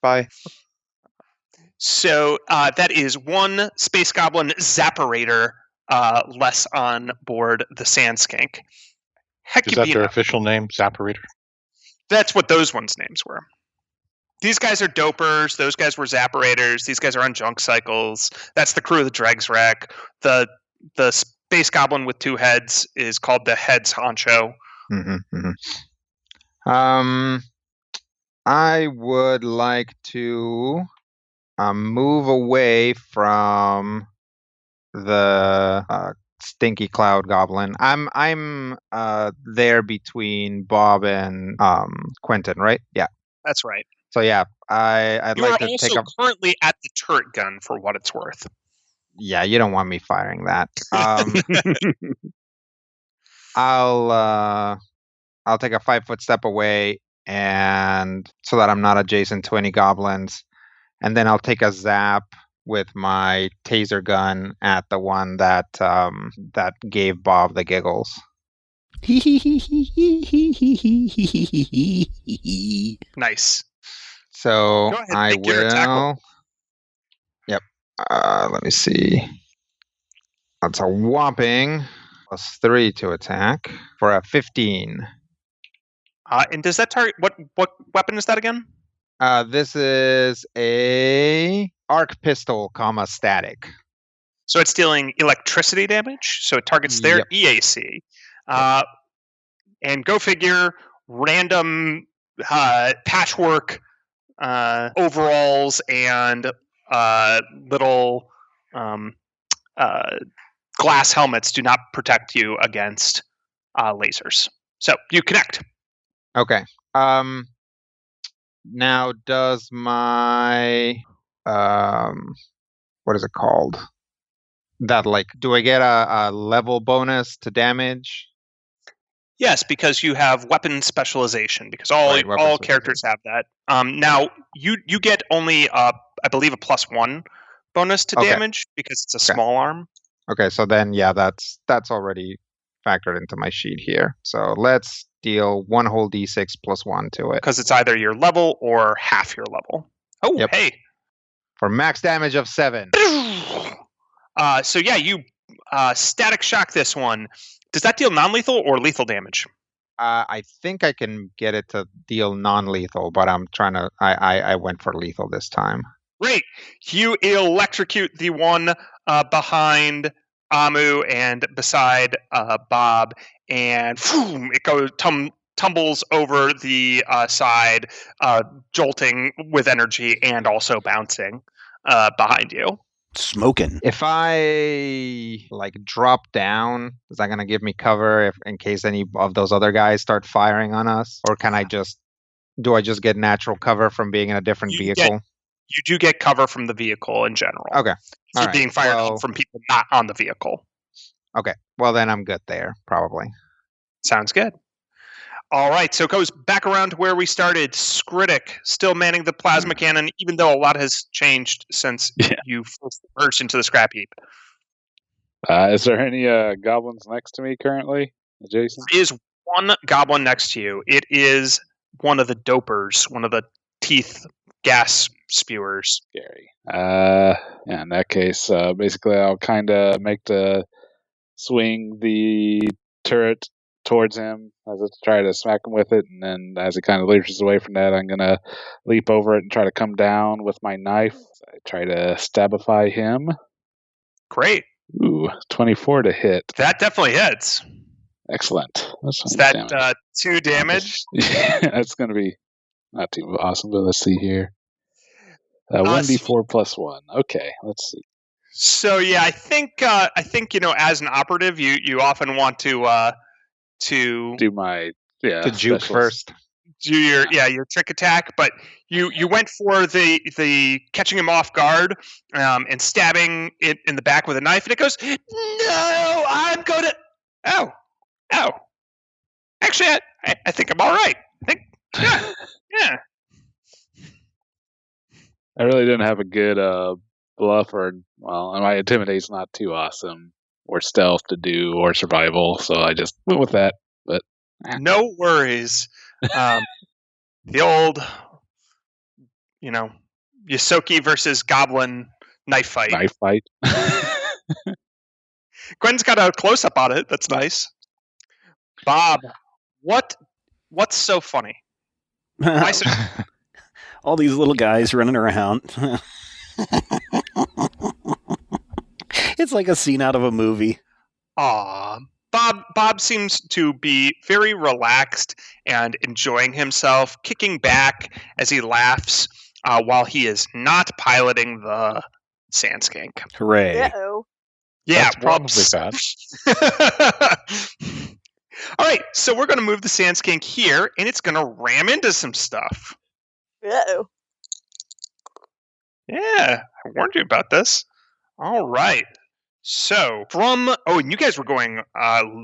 Bye. So that is one Space Goblin Zapparator less on board the Sand Skink. Is that their official name, Zapparator? That's what those ones' names were. These guys are dopers. Those guys were Zapparators. These guys are on junk cycles. That's the crew of the Dregs Wreck. The Space Goblin with two heads is called the Heads Honcho. I would like to move away from the Stinky Cloud Goblin. I'm there between Bob and Quentin, right? Yeah. That's right. So yeah, I'd like to take up. Currently at the turret gun, for what it's worth. Yeah, you don't want me firing that. I'll take a 5-foot step away, and so that I'm not adjacent to any goblins, and then I'll take a zap with my taser gun at the one that that gave Bob the giggles. Nice. So I will. Yep. Let me see. That's a whopping +3 to attack for a 15. And does that target what weapon is that again? This is a arc pistol, static. So it's dealing electricity damage. So it targets their EAC. And go figure, random patchwork overalls and little glass helmets do not protect you against lasers. So you connect. Okay. Now, does my what is it called? That do I get a level bonus to damage? Yes, because you have weapon specialization. Because all characters have that. Now you get only I believe a +1 bonus to damage because it's a small arm. Okay, so then that's already factored into my sheet here. So let's deal 1 whole d6 +1 to it. Because it's either your level or half your level. Oh, hey. For max damage of 7. So yeah, you static shock this one. Does that deal non-lethal or lethal damage? I think I can get it to deal non-lethal, but I'm trying to... I went for lethal this time. Great. You electrocute the one behind Amu and beside Bob, and it goes tumbles over the side, jolting with energy and also bouncing behind you. Smoking. If I drop down, is that going to give me cover in case any of those other guys start firing on us? Or can I just get natural cover from being in a different vehicle? You do get cover from the vehicle in general. Okay. You're being fired from people not on the vehicle. Okay. Well, then I'm good there, probably. Sounds good. All right, so it goes back around to where we started. Skritic still manning the plasma cannon, even though a lot has changed since you first emerged into the scrap heap. Is there any goblins next to me currently, adjacent? There is one goblin next to you. It is one of the dopers, one of the teeth gas spewers. Scary. In that case, basically I'll kind of make the swing the turret towards him as I try to smack him with it, and then as it kind of lurches away from that, I'm gonna leap over it and try to come down with my knife. I try to stabify him. Great. Ooh, 24 to hit. That definitely hits. Excellent. Is that 2 damage? Yeah, that's gonna be not too awesome, but let's see here. 1d4 +1. Okay, let's see. So yeah, I think as an operative, you often want to do my to juke first. Do your trick attack, but you went for the catching him off guard and stabbing it in the back with a knife, and it goes, no, I'm going to oh. Actually, I think I'm all right. I think yeah. I really didn't have a good bluff and my intimidate's not too awesome, or stealth to do, or survival, so I just went with that. But no worries. The old, Yosoki versus Goblin knife fight. Knife fight. Gwen's got a close-up on it. That's nice. Bob, what's so funny? Why so- All these little guys running around. It's like a scene out of a movie. Aw. Bob seems to be very relaxed and enjoying himself, kicking back as he laughs while he is not piloting the sand skink. Hooray. Uh-oh. Yeah, That's probably bad. All right, so we're going to move the sand skink here, and it's going to ram into some stuff. Uh-oh. Yeah, I warned you about this. All right. So, and you guys were going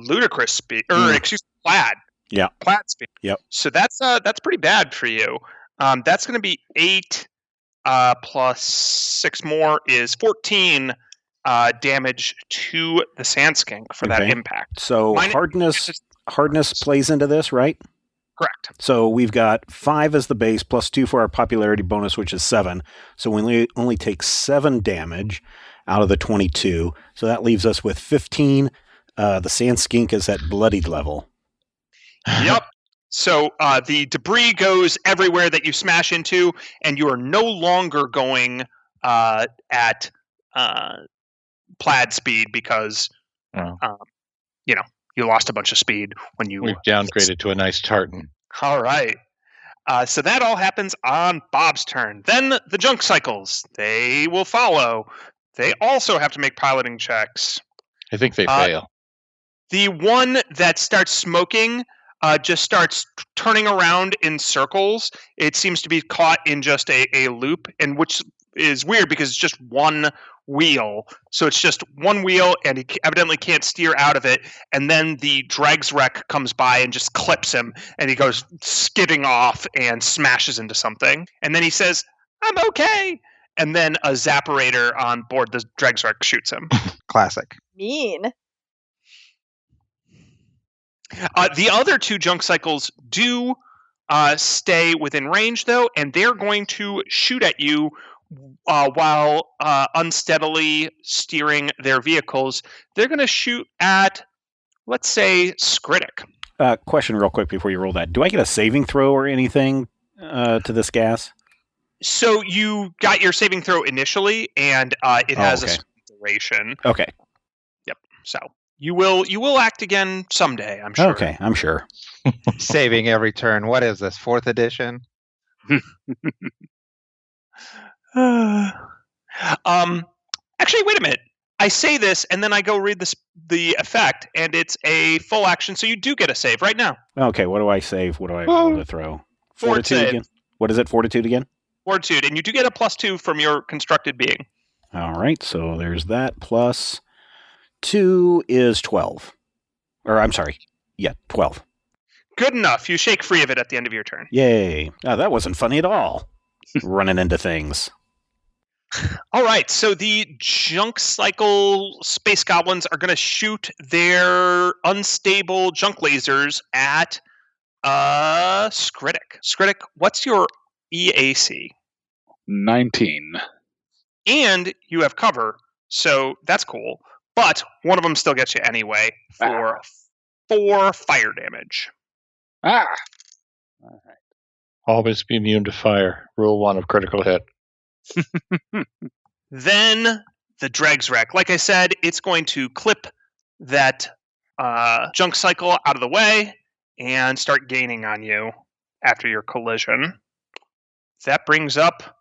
ludicrous speed, plaid. Yeah. Plaid speed. Yep. So that's pretty bad for you. That's going to be 8 plus 6 more is 14 damage to the sand skink for that impact. So hardness plays into this, right? Correct. So we've got 5 as the base plus 2 for our popularity bonus, which is 7. So we only take 7 damage out of the 22. So that leaves us with 15. The sand skink is at bloodied level. Yep. So the debris goes everywhere that you smash into, and you are no longer going at plaid speed because you lost a bunch of speed when you... We've downgraded to a nice tartan. All right. So that all happens on Bob's turn. Then the junk cycles. They will follow. They also have to make piloting checks. I think they fail. The one that starts smoking just starts turning around in circles. It seems to be caught in just a loop, and which is weird because it's just one wheel. So it's just one wheel, and he evidently can't steer out of it. And then the dregs wreck comes by and just clips him, and he goes skidding off and smashes into something. And then he says, "I'm okay." And then a Zapparator on board the dregs wreck shoots him. Classic. Mean. The other 2 junk cycles do stay within range, though, and they're going to shoot at you while unsteadily steering their vehicles. They're going to shoot at, let's say, Skritic. Question real quick before you roll that. Do I get a saving throw or anything to this gas? So you got your saving throw initially, and it has a duration. Okay. Yep. So you will act again someday, I'm sure. Okay, I'm sure. Saving every turn. What is this, 4th edition? Actually, wait a minute. I say this, and then I go read the effect, and it's a full action, so you do get a save right now. Okay, what do I save? What do I roll to throw? Fortitude again? What is it, Fortitude again? Fortitude, and you do get a +2 from your constructed being. All right, so there's that. Plus 2 is 12. Or, I'm sorry. Yeah, 12. Good enough. You shake free of it at the end of your turn. Yay. Oh, that wasn't funny at all. Running into things. All right, so the junk cycle space goblins are going to shoot their unstable junk lasers at Skritic. Skritic, what's your EAC? 19. And you have cover, so that's cool. But one of them still gets you anyway for 4 fire damage. All right. Always be immune to fire. Rule 1 of critical hit. Then the dregs wreck. Like I said, it's going to clip that junk cycle out of the way and start gaining on you after your collision. That brings up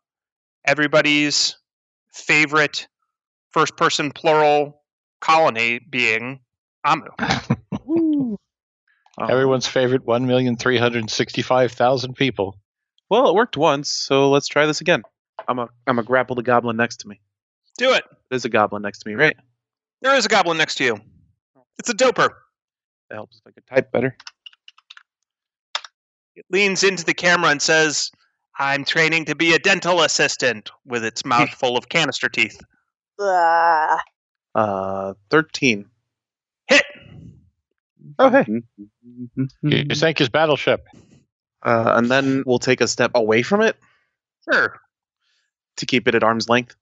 everybody's favorite first-person plural colony being Amu. Everyone's favorite 1,365,000 people. Well, it worked once, so let's try this again. I'm a grapple the goblin next to me. Do it. There's a goblin next to me, right? There is a goblin next to you. It's a doper. That helps if I could type better. It leans into the camera and says, "I'm training to be a dental assistant," with its mouth full of canister teeth. 13. Hit! Oh, hey. You sank his battleship. And then we'll take a step away from it Sure. to keep it at arm's length.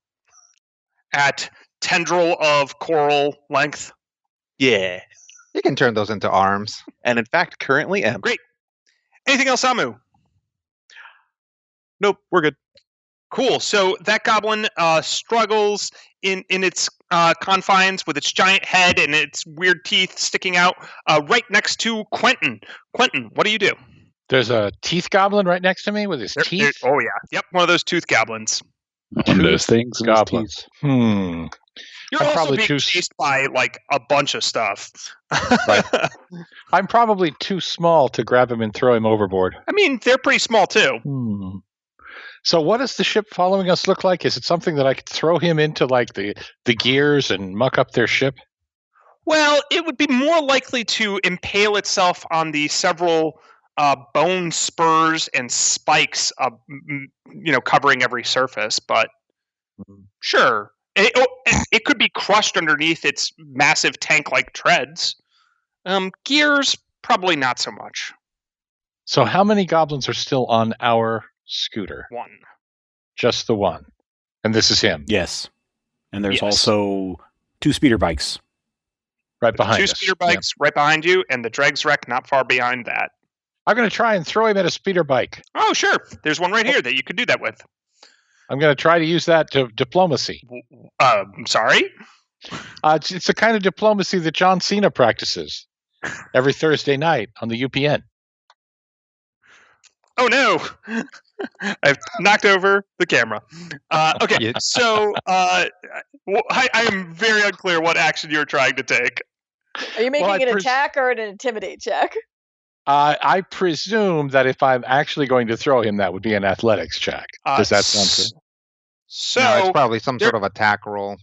At tendril of coral length. Yeah. You can turn those into arms. And in fact, currently am. Great. Anything else, Amu? Nope, we're good. Cool. So that goblin struggles in its confines with its giant head and its weird teeth sticking out right next to Quentin. Quentin, what do you do? There's a teeth goblin right next to me with his teeth. Oh, yeah. Yep, one of those tooth goblins. One of those things. in his Goblins. teeth. You're I'm also probably being too- chased by, like, a bunch of stuff. Right. I'm probably too small to grab him and throw him overboard. I mean, they're pretty small, too. So what does the ship following us look like? Is it something that I could throw him into, like, the gears and muck up their ship? Well, it would be more likely to impale itself on the several bone spurs and spikes, covering every surface. But sure, it could be crushed underneath its massive tank-like treads. Gears, probably not so much. So how many goblins are still on our scooter? One. Just the one. And this is him. Yes. And there's Yes. also 2 speeder bikes. Right behind Two us. speeder bikes right behind you, and the dregs wreck not far behind that. I'm going to try and throw him at a speeder bike. Oh, sure. There's one right here that you could do that with. I'm going to try to use that to diplomacy. Sorry? It's the kind of diplomacy that John Cena practices every Thursday night on the UPN. Oh, no. I've knocked over the camera. Okay, so I am very unclear what action you're trying to take. Are you making Well, an attack or an intimidate check? I presume that if I'm actually going to throw him, that would be an athletics check. Does that sound good? So, No, it's probably some sort of attack roll.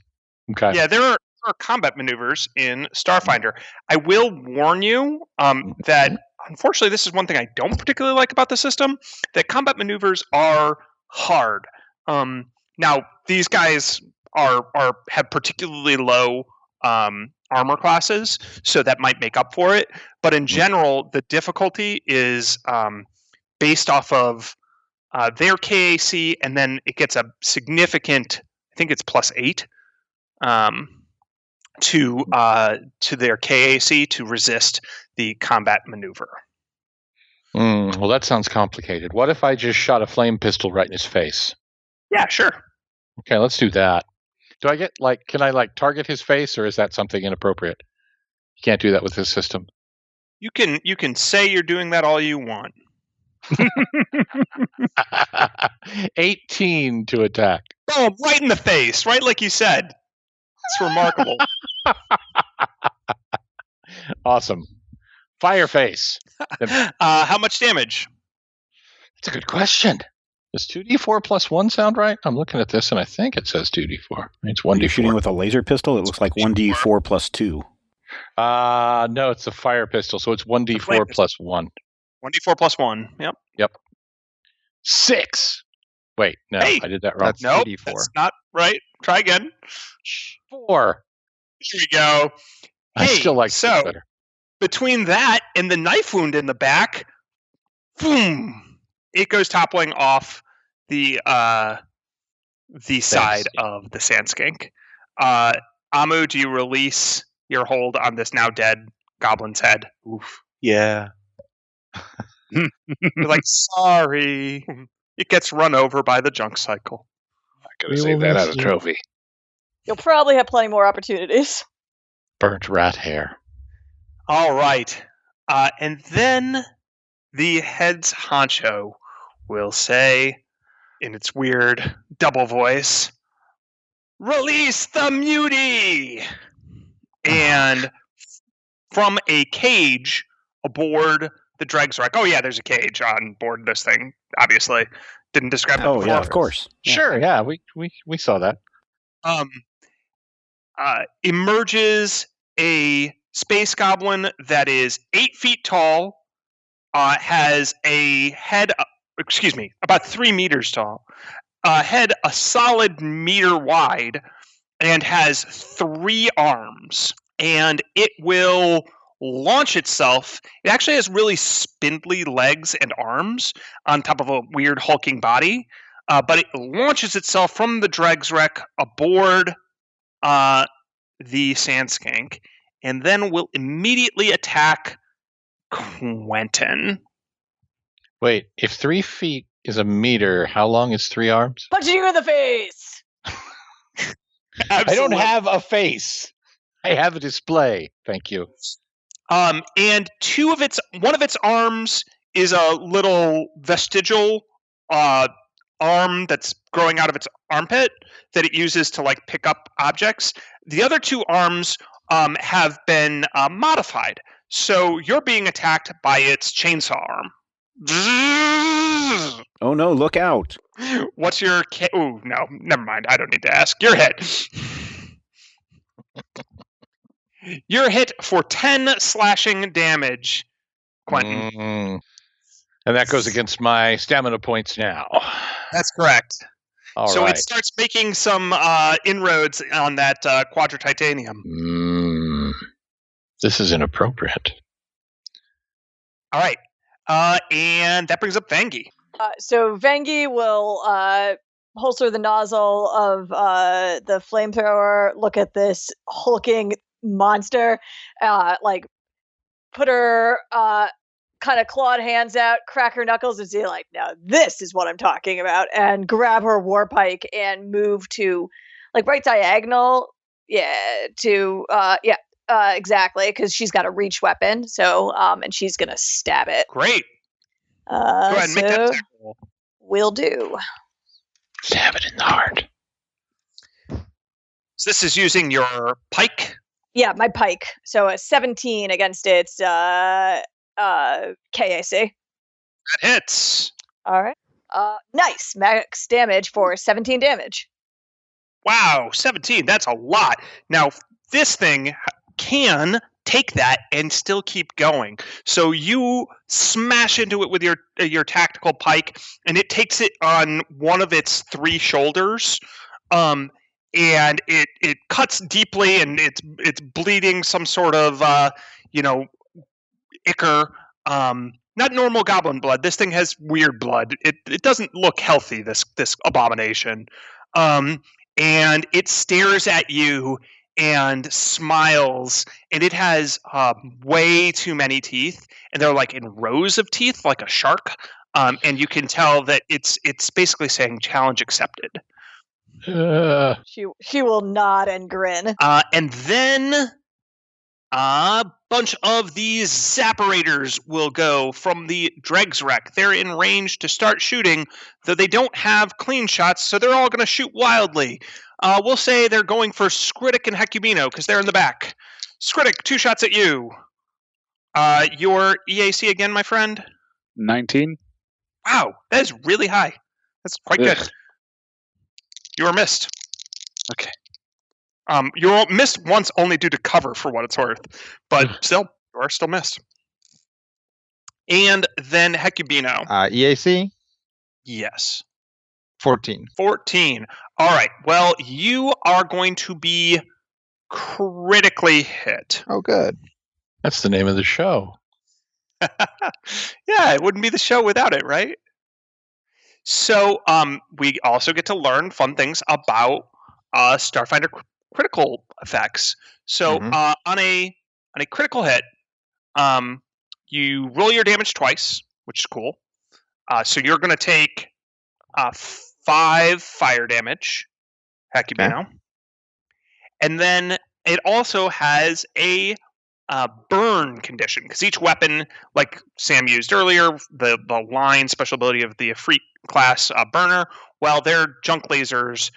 Okay. yeah, there are combat maneuvers in Starfinder. I will warn you that, unfortunately, this is one thing I don't particularly like about the system, that combat maneuvers are hard. Now, these guys have particularly low armor classes, so that might make up for it. But in general, the difficulty is based off of their KAC, and then it gets a significant, I think it's +8 to their KAC to resist the combat maneuver. Well, that sounds complicated. What if I just shot a flame pistol right in his face? Yeah, sure. Okay, let's do that. Do I get, can I, target his face, or is that something inappropriate? You can't do that with this system. You can say you're doing that all you want. 18 to attack. Boom, right in the face, right like you said. It's remarkable. Awesome. Fire face. How much damage? That's a good question. Does 2d4 plus 1 sound right? I'm looking at this, and I think it says 2d4. It's 1d4. You're shooting with a laser pistol? It looks like 1d4 plus 2. No, it's a fire pistol, so it's 1d4 plus 1. 1d4 plus 1. Yep. 6. Wait, no, Hey! I did that wrong. That's Nope, 2d4. that's not right. Try again. 4. Here we go. I Hey, still like so- 6 better. Between that and the knife wound in the back, boom! It goes toppling off the side of the sand skink. Amu, do you release your hold on this now dead goblin's head? Oof. Yeah. You're like, sorry. It gets run over by the junk cycle. Gonna save that as a trophy. You'll probably have plenty more opportunities. Burnt rat hair. All right. And then the head's honcho will say, in its weird double voice, "Release the mutie!" And from a cage aboard the dregs wreck. Oh, yeah, there's a cage on board this thing, obviously. Didn't describe it Oh, before. yeah, of course. Yeah. Sure, yeah, we saw that. Emerges a space goblin that is 8 feet tall, has a head, about 3 meters tall, head a solid meter wide, and has 3 arms. And it will launch itself. It actually has really spindly legs and arms on top of a weird hulking body, but it launches itself from the dregs wreck aboard the sand skank, and then will immediately attack Quentin. Wait, if 3 feet is a meter, how long is 3 arms? Punching you in the face! I don't have a face. I have a display. Thank you. And one of its arms is a little vestigial arm that's growing out of its armpit that it uses to like pick up objects. The other 2 arms have been modified, so you're being attacked by its chainsaw arm. Oh no! Look out! What's your? Oh no! Never mind. I don't need to ask. You're hit. You're hit for 10 slashing damage, Quentin. And that goes against my stamina points now. That's correct. All so right. it starts making some inroads on that quadra-titanium. This is inappropriate. All right. And that brings up Vangi. So Vangi will holster the nozzle of the flamethrower, look at this hulking monster, like put her kind of clawed hands out, crack her knuckles, and say like, now this is what I'm talking about, and grab her war pike and move to like right diagonal, exactly, because she's got a reach weapon, so and she's gonna stab it. Great. Go ahead and make that attack roll. Will do. Stab it in the heart. So this is using your pike? Yeah, my pike. So a 17 against its KAC. That hits. All right. Nice. Max damage for 17 damage. Wow, 17. That's a lot. Now, this thing can take that and still keep going. So you smash into it with your tactical pike, and it takes it on one of its 3 shoulders. And it cuts deeply, and it's bleeding some sort of ichor. Not normal goblin blood. This thing has weird blood. It doesn't look healthy. This abomination. And it stares at you and smiles, and it has way too many teeth, and they're like in rows of teeth, like a shark. And you can tell that it's basically saying challenge accepted. She will nod and grin. And then a bunch of these zapparators will go from the dregs wreck. They're in range to start shooting, though they don't have clean shots, so they're all going to shoot wildly. We'll say they're going for Skritic and Hecubino because they're in the back. Skritic, 2 shots at you. Your EAC again, my friend? 19. Wow, that is really high. That's quite good. You were missed. Okay. You were missed once only due to cover, for what it's worth. But still, you are still missed. And then Hecubino. EAC? Yes. 14. 14. All right. Well, you are going to be critically hit. Oh, good. That's the name of the show. Yeah, it wouldn't be the show without it, right? So we also get to learn fun things about Starfinder critical effects. So on a critical hit, you roll your damage twice, which is cool. So you're going to take 5 fire damage, Hecubino. Okay. And then it also has a burn condition, because each weapon, like Sam used earlier, the line special ability of the Efreet class burner, well, their junk lasers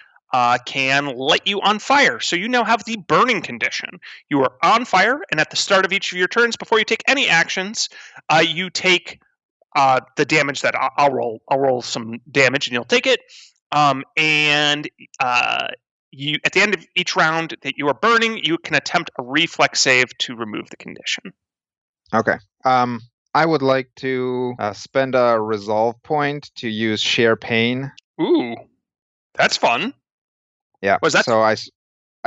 can light you on fire. So you now have the burning condition. You are on fire, and at the start of each of your turns, before you take any actions, you take the damage that I'll roll. I'll roll some damage, and you'll take it. You, at the end of each round that you are burning, you can attempt a reflex save to remove the condition. Okay. I would like to spend a resolve point to use share pain. Ooh, that's fun. Yeah. Was that so? I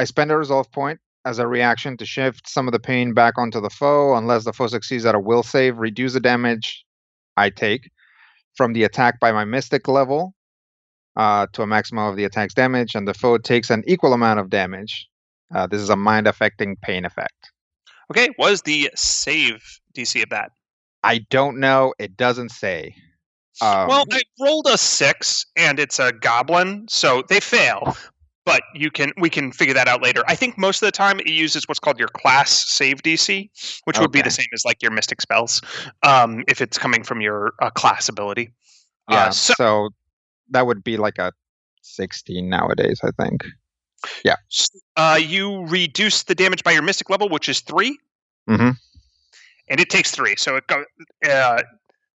spend a resolve point as a reaction to shift some of the pain back onto the foe. Unless the foe succeeds at a will save, reduce the damage I take from the attack by my mystic level to a maximum of the attack's damage, and the foe takes an equal amount of damage. This is a mind-affecting pain effect. Okay, what is the save DC of that? I don't know. It doesn't say. Well, I rolled a 6, and it's a goblin, so they fail. But we can figure that out later. I think most of the time it uses what's called your class save DC, which would be the same as like your mystic spells, if it's coming from your class ability. Yeah, so that would be like a 16 nowadays, I think. Yeah. You reduce the damage by your mystic level, which is 3. Mm-hmm. And it takes 3, so it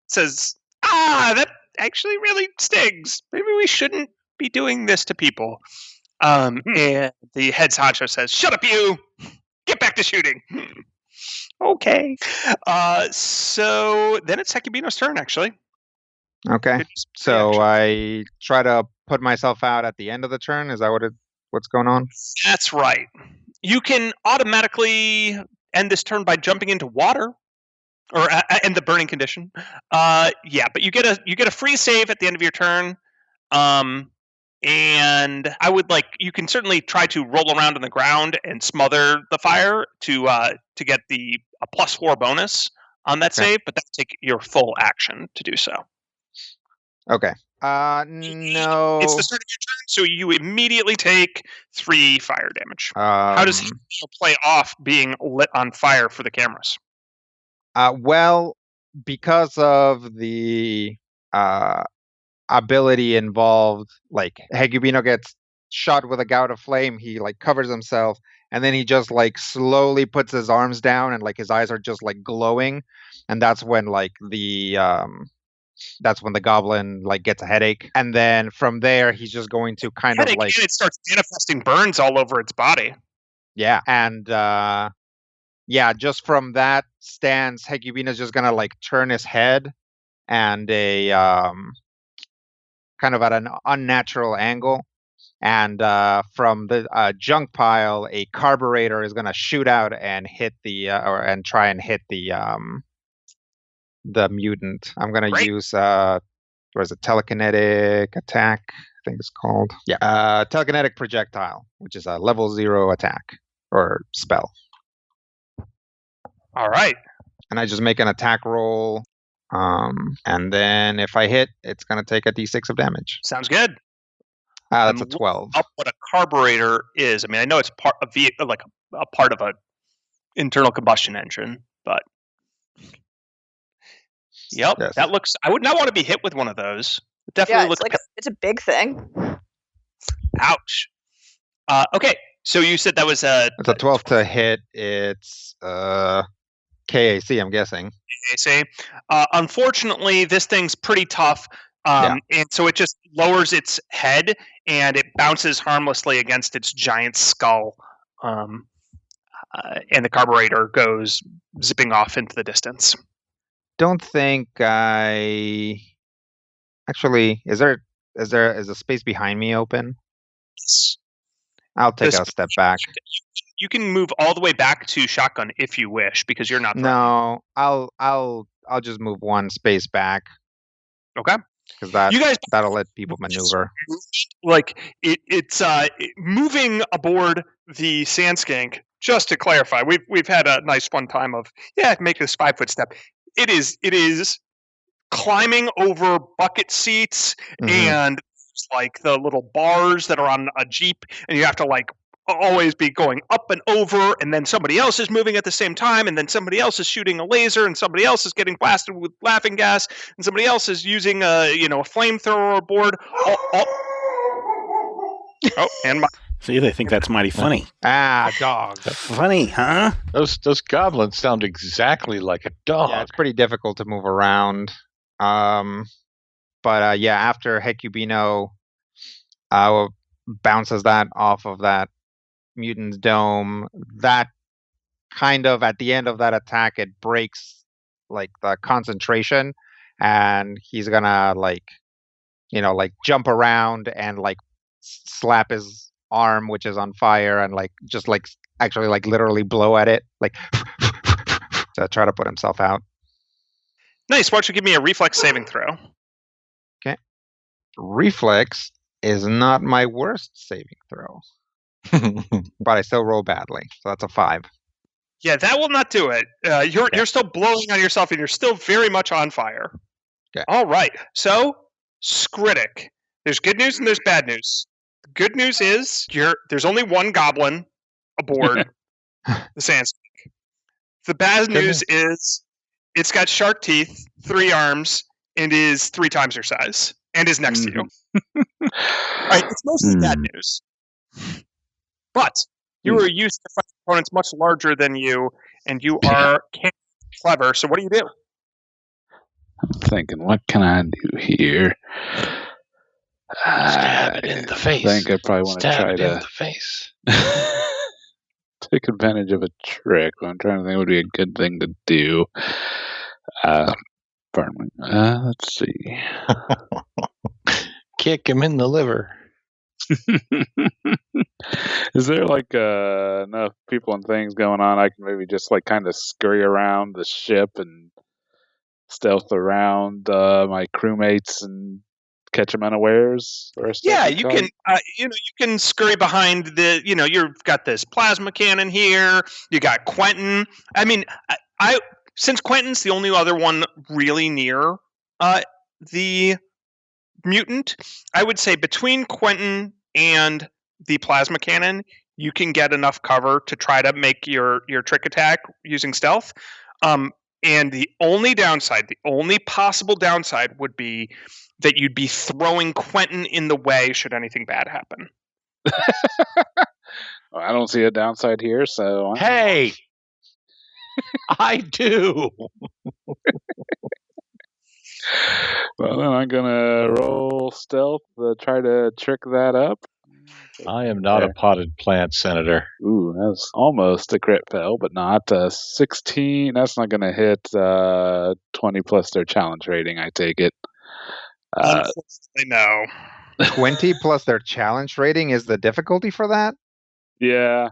says, that actually really stings. Maybe we shouldn't be doing this to people. And the head honcho says, "Shut up, you! Get back to shooting." Okay. So then it's Hecubino's turn, actually. Okay. So I try to put myself out at the end of the turn. Is that what's going on? That's right. You can automatically end this turn by jumping into water, or end the burning condition. Yeah, but you get a free save at the end of your turn. And I would you can certainly try to roll around on the ground and smother the fire to get a +4 bonus on that save, but that'll take your full action to do so. Okay. No. It's the start of your turn, so you immediately take 3 fire damage. How does he play off being lit on fire for the cameras? Well, because of the ability involved, Hecubino gets shot with a gout of flame, he covers himself, and then he just slowly puts his arms down, and his eyes are just glowing, and that's when the goblin gets a headache, and then from there he's just going to kind of and it starts manifesting burns all over its body. Yeah, and just from that stance, Hecubino's just gonna turn his head and a kind of at an unnatural angle, and from the junk pile, a carburetor is gonna shoot out and hit and try and hit the mutant. I'm gonna use telekinetic attack, I think it's called. Yeah, telekinetic projectile, which is a level 0 attack or spell. All right. And I just make an attack roll, and then if I hit, it's gonna take a d6 of damage. Sounds good. That's a 12. Up what a carburetor is. I mean, I know it's part of a part of a internal combustion engine, but yep, yes. That looks. I would not want to be hit with one of those. It definitely looks it's a big thing. Ouch. Okay, so you said that was it's a 12 to hit. It's KAC, I'm guessing. KAC. Unfortunately, this thing's pretty tough, and so it just lowers its head and it bounces harmlessly against its giant skull, and the carburetor goes zipping off into the distance. Don't think I actually is the space behind me open? Yes. I'll take a step back. You can move all the way back to shotgun if you wish, because you're not. No, I'll just move one space back. Okay. Because that'll let people maneuver. It's moving aboard the sand skank. Just to clarify, we've had a nice fun time of make this 5-foot step. It is climbing over bucket seats and the little bars that are on a Jeep, and you have to always be going up and over, and then somebody else is moving at the same time, and then somebody else is shooting a laser, and somebody else is getting blasted with laughing gas, and somebody else is using a flamethrower aboard. And my. See, they think that's mighty funny. Dog. Funny, huh? Those goblins sound exactly like a dog. Yeah, it's pretty difficult to move around. But after Hecubino bounces that off of that mutant's dome, that kind of at the end of that attack, it breaks the concentration, and he's gonna jump around and slap his arm, which is on fire, and just actually like literally blow at it, like to try to put himself out. Nice. Why don't you give me a reflex saving throw? Okay. Reflex is not my worst saving throw, but I still roll badly, so that's a 5. Yeah, that will not do it. You're still blowing on yourself, and you're still very much on fire. Okay. All right. So, Skritic. There's good news and there's bad news. The good news is there's only one goblin aboard the Sandskink. The bad news is it's got shark teeth, 3 arms, and is 3 times your size, and is next to you. All right, it's mostly bad news. But you are used to fighting opponents much larger than you, and you are clever. So what do you do? I'm thinking, what can I do here? Stab it in the face. I think I probably want to try in to the face. take advantage of a trick. I'm trying to think what would be a good thing to do. Pardon me. Let's see. Kick him in the liver. Is there like enough people and things going on I can maybe just like kind of scurry around the ship and stealth around my crewmates and catch them unawares? Yeah, you can. You can scurry behind the. You've got this plasma cannon here. You got Quentin. I mean, since Quentin's the only other one really near the mutant, I would say between Quentin and the plasma cannon, you can get enough cover to try to make your trick attack using stealth. And the only possible downside would be that you'd be throwing Quentin in the way should anything bad happen. Well, I don't see a downside here, so... Hey! I do! Well, then I'm going to roll stealth to try to trick that up. I am not a potted plant, Senator. Ooh, that's almost a crit fail, but not. 16, that's not going to hit 20 plus their challenge rating, I take it. Unfortunately, no. 20 plus their challenge rating is the difficulty for that? Yeah.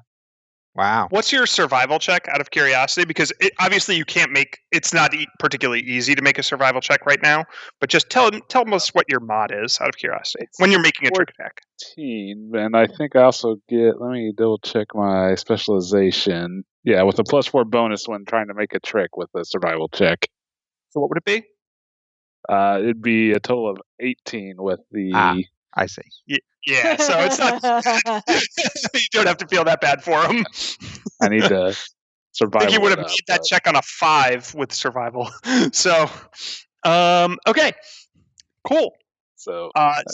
Wow. What's your survival check, out of curiosity? Because obviously you can't it's not particularly easy to make a survival check right now, but just tell us what your mod is, out of curiosity, when you're making a trick attack. 14, and I think I also get, let me double check my specialization. Yeah, with a +4 bonus when trying to make a trick with a survival check. So what would it be? It'd be a total of 18 with the... I see. Yeah, so it's not... you don't have to feel that bad for him. I need to survive. I think he would have made that check on a 5 with survival. So, okay. Cool. So you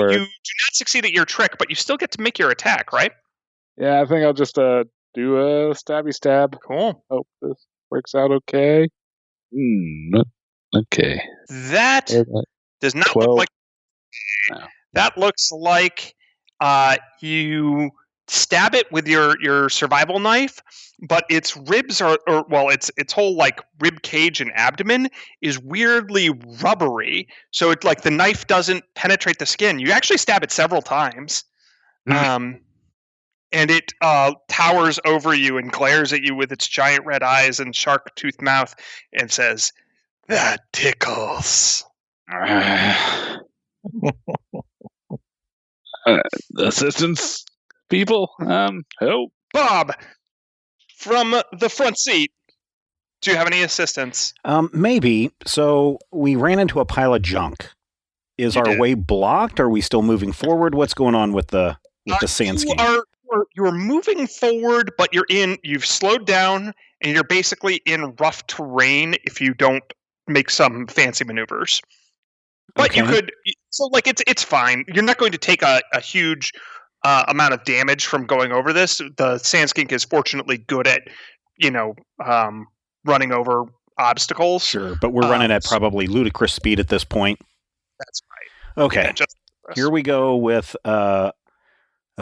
do not succeed at your trick, but you still get to make your attack, right? Yeah, I think I'll just do a stabby stab. Cool. Hope this works out okay. Okay. That does not 12. look like... No. That looks like you stab it with your survival knife, but its ribs its whole like rib cage and abdomen is weirdly rubbery. So it's like the knife doesn't penetrate the skin. You actually stab it several times. And it towers over you and glares at you with its giant red eyes and shark tooth mouth and says, "That tickles." Assistance, people. Help, Bob, from the front seat. Do you have any assistance? Maybe. So we ran into a pile of junk. Is our way blocked? Are we still moving forward? What's going on with the Sandskink? You're moving forward, but you've slowed down, and you're basically in rough terrain if you don't make some fancy maneuvers. But you could, so like it's fine. You're not going to take a huge amount of damage from going over this. The Sandskink is fortunately good at, running over obstacles. Sure, but we're running at probably ludicrous speed at this point. That's right. Okay, here we go with a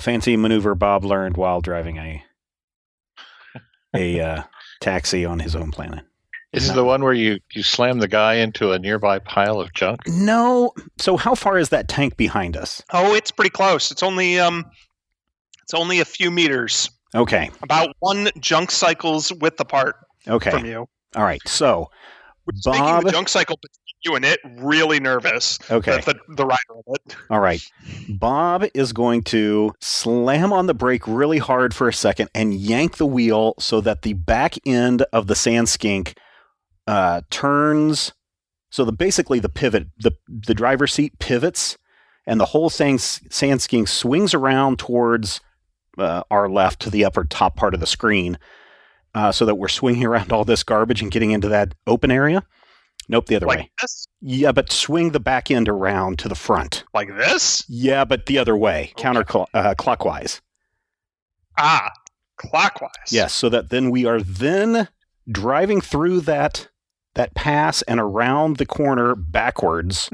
fancy maneuver Bob learned while driving a taxi on his own planet. This is the one where you slam the guy into a nearby pile of junk? No. So how far is that tank behind us? Oh, it's pretty close. It's only a few meters. Okay. About 1 junk cycle's width apart Okay. from you. All right. So, Which is making Bob. the junk cycle between you and it really nervous. Okay. The rider of it. All right. Bob is going to slam on the brake really hard for a second and yank the wheel so that the back end of the sand skink turns. So basically the pivot, the driver's seat pivots, and the whole sand skink swings around towards our left to the upper top part of the screen, so that we're swinging around all this garbage and getting into that open area. Nope, the other way. This? Yeah, but swing the back end around to the front. Like this? Yeah, but the other way, counterclockwise. Clockwise. Yes, so that then we are then driving through that pass and around the corner backwards.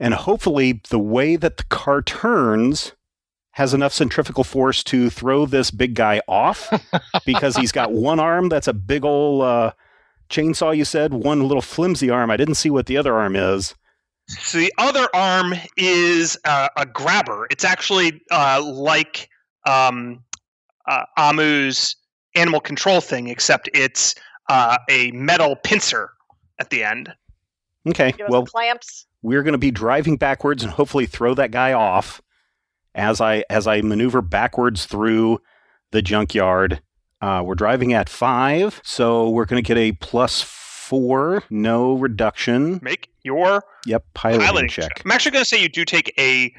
And hopefully the way that the car turns has enough centrifugal force to throw this big guy off, because he's got one arm that's a big old chainsaw, you said, one little flimsy arm. I didn't see what the other arm is. So the other arm is a grabber. It's actually like Amu's animal control thing, except it's a metal pincer at the end. Okay, well, clamps. We're going to be driving backwards and hopefully throw that guy off as I maneuver backwards through the junkyard. We're driving at 5, so we're going to get a +4, no reduction. Make your piloting check. I'm actually going to say you do take a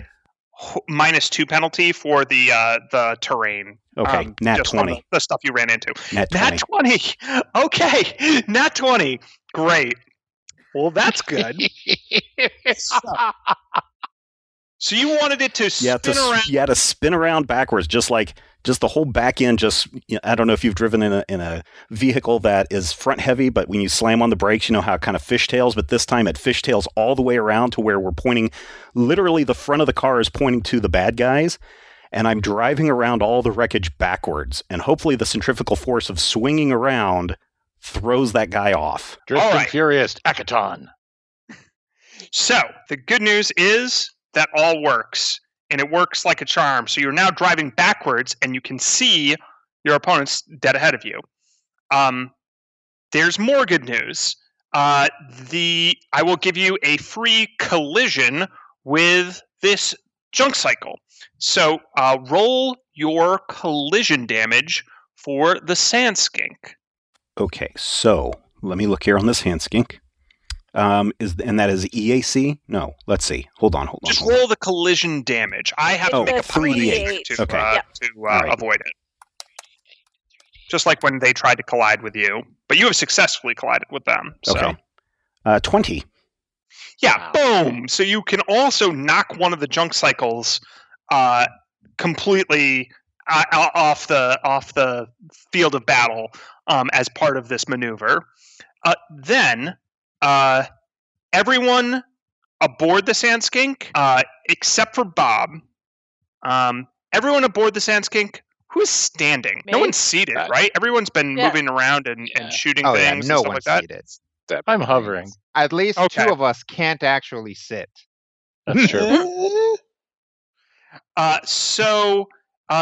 -2 penalty for the terrain. Okay, nat 20. The stuff you ran into. Nat 20. Nat 20. Okay, nat 20. Great. Well, that's good. So you wanted it to spin around? Yeah, to spin around backwards, just the whole back end. I don't know if you've driven in a vehicle that is front heavy, but when you slam on the brakes, you know how it kind of fishtails. But this time it fishtails all the way around to where we're pointing. Literally, the front of the car is pointing to the bad guys, and I'm driving around all the wreckage backwards. And hopefully, the centrifugal force of swinging around throws that guy off. Drifting Furious, Akaton. So the good news is that all works, and it works like a charm. So you're now driving backwards, and you can see your opponents dead ahead of you. There's more good news. I will give you a free collision with this junk cycle. So roll your collision damage for the sand skink. Okay, so let me look here on this hand skink. And that is EAC? No, let's see. Hold on. Just roll the collision damage. I have to make a 3d8 to avoid it. Just like when they tried to collide with you. But you have successfully collided with them. So. Okay. 20. Yeah, boom! So you can also knock one of the junk cycles completely off the field of battle as part of this maneuver. Then everyone aboard the sand skink, except for Bob. Everyone aboard the sand skink who is standing. Me? No one's seated, right? Everyone's been moving around and shooting things no and stuff one's like seated. that. I'm hovering. At least Okay. 2 of us can't actually sit. That's true. So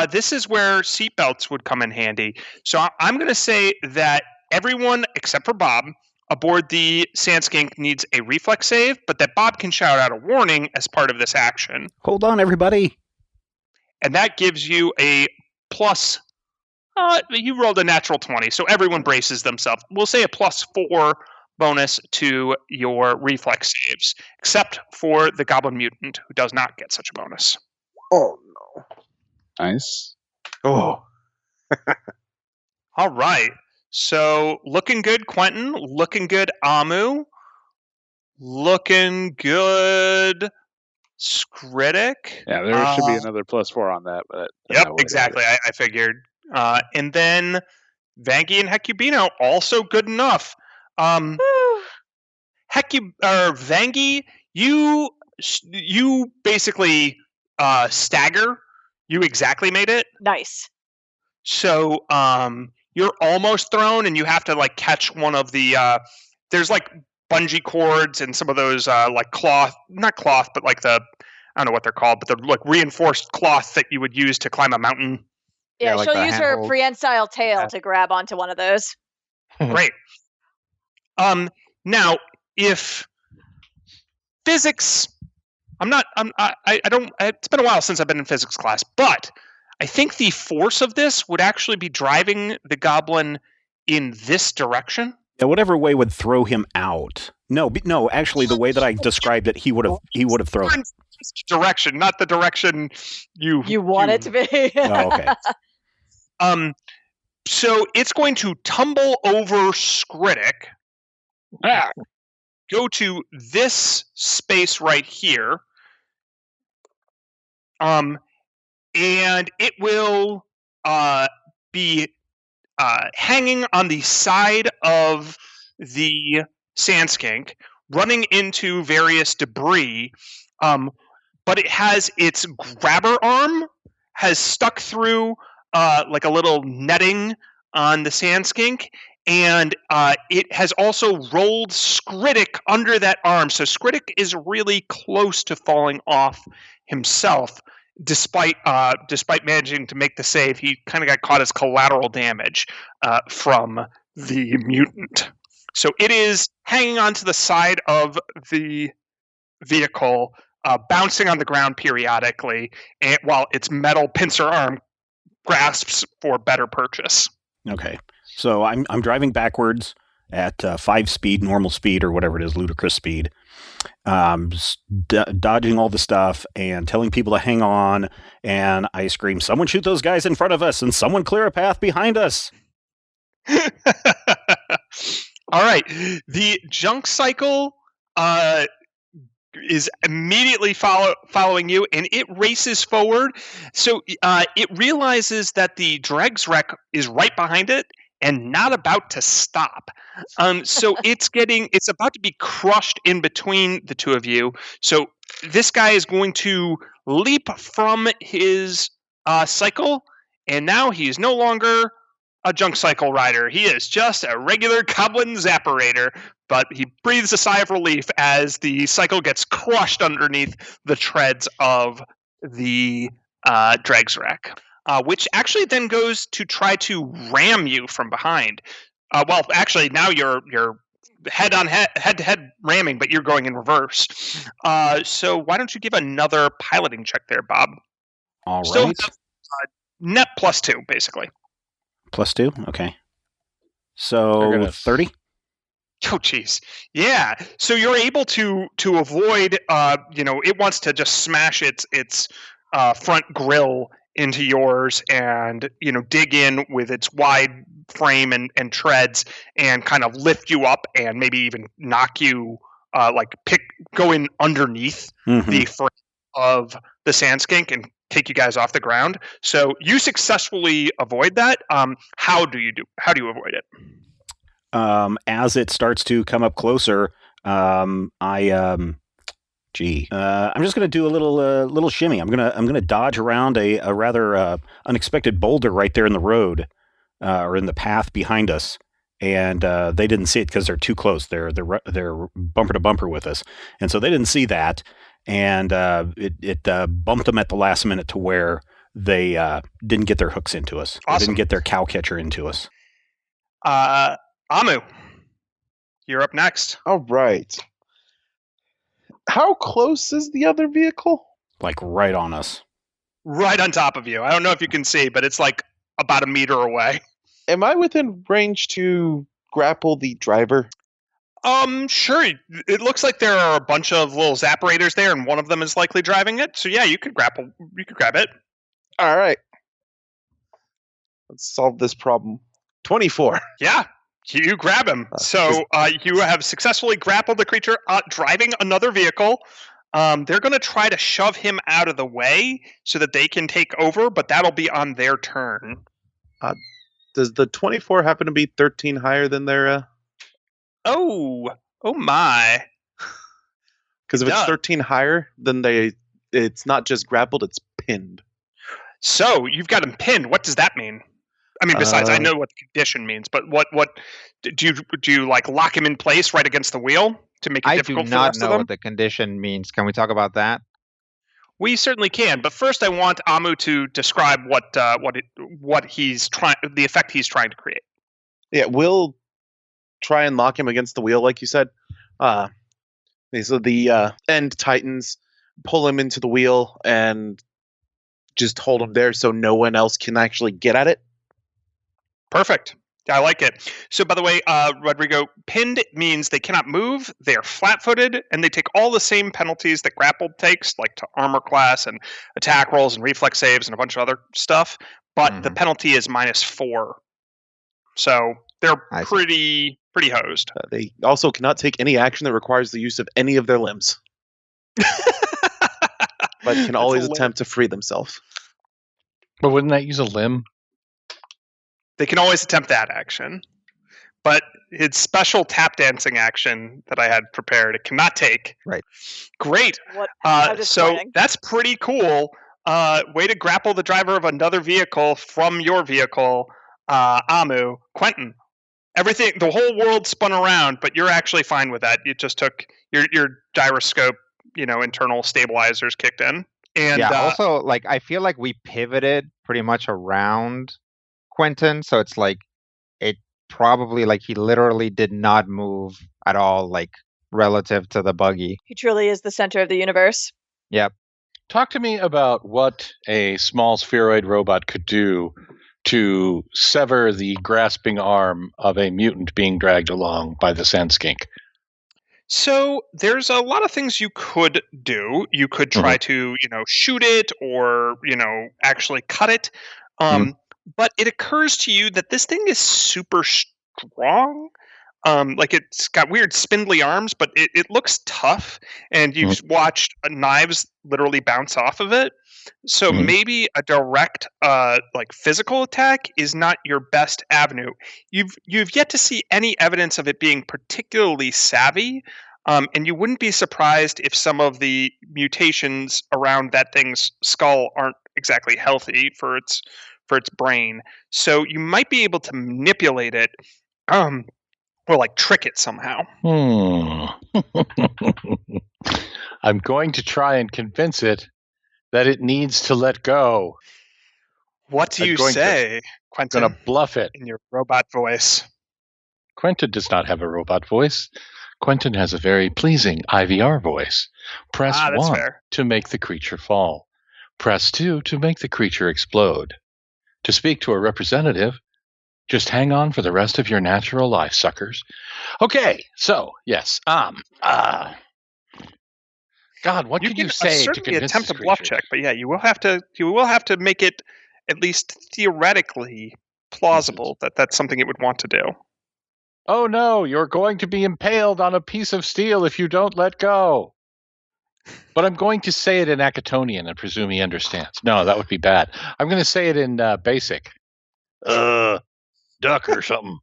this is where seatbelts would come in handy. So I'm going to say that everyone except for Bob aboard the sand skink needs a reflex save, but that Bob can shout out a warning as part of this action. Hold on, everybody. And that gives you a plus. You rolled a natural 20, so everyone braces themselves. We'll say a +4 bonus to your reflex saves, except for the Goblin Mutant, who does not get such a bonus. Oh, no. Nice. Oh. All right. So, looking good, Quentin. Looking good, Amu. Looking good, Skritic. Yeah, there should be another +4 on that. But Yep, exactly. I figured. And then Vangi and Hecubino, also good enough. Vangi, you basically stagger. You exactly made it. Nice. So you're almost thrown, and you have to like catch one of the. There's like bungee cords and some of those like cloth, not cloth, but like the I don't know what they're called, but they're like reinforced cloth that you would use to climb a mountain. Yeah, like she'll the use her handhold. prehensile tail to grab onto one of those. Great. Now, if physics, it's been a while since I've been in physics class, but I think the force of this would actually be driving the goblin in this direction. Yeah, whatever way would throw him out. No, actually, the way that I described it, he would have thrown. In this direction, not the direction you want it to be. Oh, okay. So it's going to tumble over Skritic. Go to this space right here. And it will be hanging on the side of the sandskink, running into various debris. But it has its grabber arm has stuck through like a little netting on the sandskink, and it has also rolled Skritic under that arm. So Skritic is really close to falling off himself, despite managing to make the save. He kind of got caught as collateral damage from the mutant. So it is hanging onto the side of the vehicle, bouncing on the ground periodically, and while its metal pincer arm grasps for better purchase. Okay. So I'm driving backwards at 5 speed, normal speed, or whatever it is, ludicrous speed, dodging all the stuff and telling people to hang on. And I scream, "Someone shoot those guys in front of us, and someone clear a path behind us." All right. The junk cycle is immediately following you, and it races forward. So it realizes that the dregs wreck is right behind it and not about to stop. So it's about to be crushed in between the two of you. So this guy is going to leap from his cycle, and now he is no longer a junk cycle rider. He is just a regular goblin zapperator, but he breathes a sigh of relief as the cycle gets crushed underneath the treads of the dregs wreck. Which actually then goes to try to ram you from behind. Well, actually, now you're head-to-head ramming, but you're going in reverse. So why don't you give another piloting check there, Bob? All Still right. Net +2, basically. +2? Okay. So 30? Oh, jeez. Yeah. So you're able to avoid, it wants to just smash its front grille into yours and, dig in with its wide frame and treads and kind of lift you up and maybe even knock you, go in underneath the frame of the sandskink and take you guys off the ground. So you successfully avoid that. How do you avoid it? As it starts to come up closer, I'm just going to do a little shimmy. I'm going to dodge around a rather unexpected boulder right there in the road, or in the path behind us, and they didn't see it because they're too close. They're bumper to bumper with us, and so they didn't see that, and it bumped them at the last minute to where they didn't get their hooks into us. Awesome. They didn't get their cow catcher into us. Amu, you're up next. All right. How close is the other vehicle? Like right on us. Right on top of you. I don't know if you can see, but it's like about a meter away. Am I within range to grapple the driver? Sure. It looks like there are a bunch of little zapparators there, and one of them is likely driving it. So yeah, you could grab it. All right. Let's solve this problem. 24. Yeah. You grab him. So you have successfully grappled the creature driving another vehicle. They're going to try to shove him out of the way so that they can take over, but that'll be on their turn. Does the 24 happen to be 13 higher than their... Oh my. Because if it's 13 higher, then it's not just grappled, it's pinned. So you've got him pinned. What does that mean? I mean, besides, I know what the condition means, but what do you like lock him in place right against the wheel to make it difficult for the rest of them? I do not know what the condition means. Can we talk about that? We certainly can, but first I want Amu to describe what he's trying, the effect he's trying to create. Yeah, we'll try and lock him against the wheel, like you said. So the end titans pull him into the wheel and just hold him there so no one else can actually get at it. Perfect. I like it. So, by the way, Rodrigo, pinned means they cannot move, they're flat-footed, and they take all the same penalties that grappled takes, like to armor class and attack rolls and reflex saves and a bunch of other stuff, but the penalty is -4. So, they're pretty hosed. They also cannot take any action that requires the use of any of their limbs. But can always attempt to free themselves. But wouldn't that use a limb? They can always attempt that action. But its special tap dancing action that I had prepared, it cannot take. Right. Great. So that's pretty cool. Way to grapple the driver of another vehicle from your vehicle, Amu. Quentin, everything, the whole world spun around, but you're actually fine with that. You just took your gyroscope, internal stabilizers kicked in. And yeah, also, like, I feel like we pivoted pretty much around Quentin, so it's like it probably, like, he literally did not move at all, like, relative to the buggy. He truly is the center of the universe. Yep. Talk to me about what a small spheroid robot could do to sever the grasping arm of a mutant being dragged along by the sand skink. So there's a lot of things you could do. You could try to, shoot it or, actually cut it. But it occurs to you that this thing is super strong. Like it's got weird spindly arms, but it looks tough. And you've watched knives literally bounce off of it. So maybe a direct, physical attack is not your best avenue. You've yet to see any evidence of it being particularly savvy, and you wouldn't be surprised if some of the mutations around that thing's skull aren't exactly healthy for its brain. So you might be able to manipulate it, or trick it somehow. I'm going to try and convince it that it needs to let go. What do you say, Quentin? I'm going to bluff it. In your robot voice. Quentin does not have a robot voice. Quentin has a very pleasing IVR voice. Press 1 to make the creature fall. Press 2 to make the creature explode. To speak to a representative, just hang on for the rest of your natural life, suckers. Okay, so, yes, God, what could you say to convince attempt a bluff check, but yeah, you will have to make it at least theoretically plausible that that's something it would want to do. Oh no, you're going to be impaled on a piece of steel if you don't let go. But I'm going to say it in Acatonian and presume he understands. No, that would be bad. I'm going to say it in basic. Duck or something.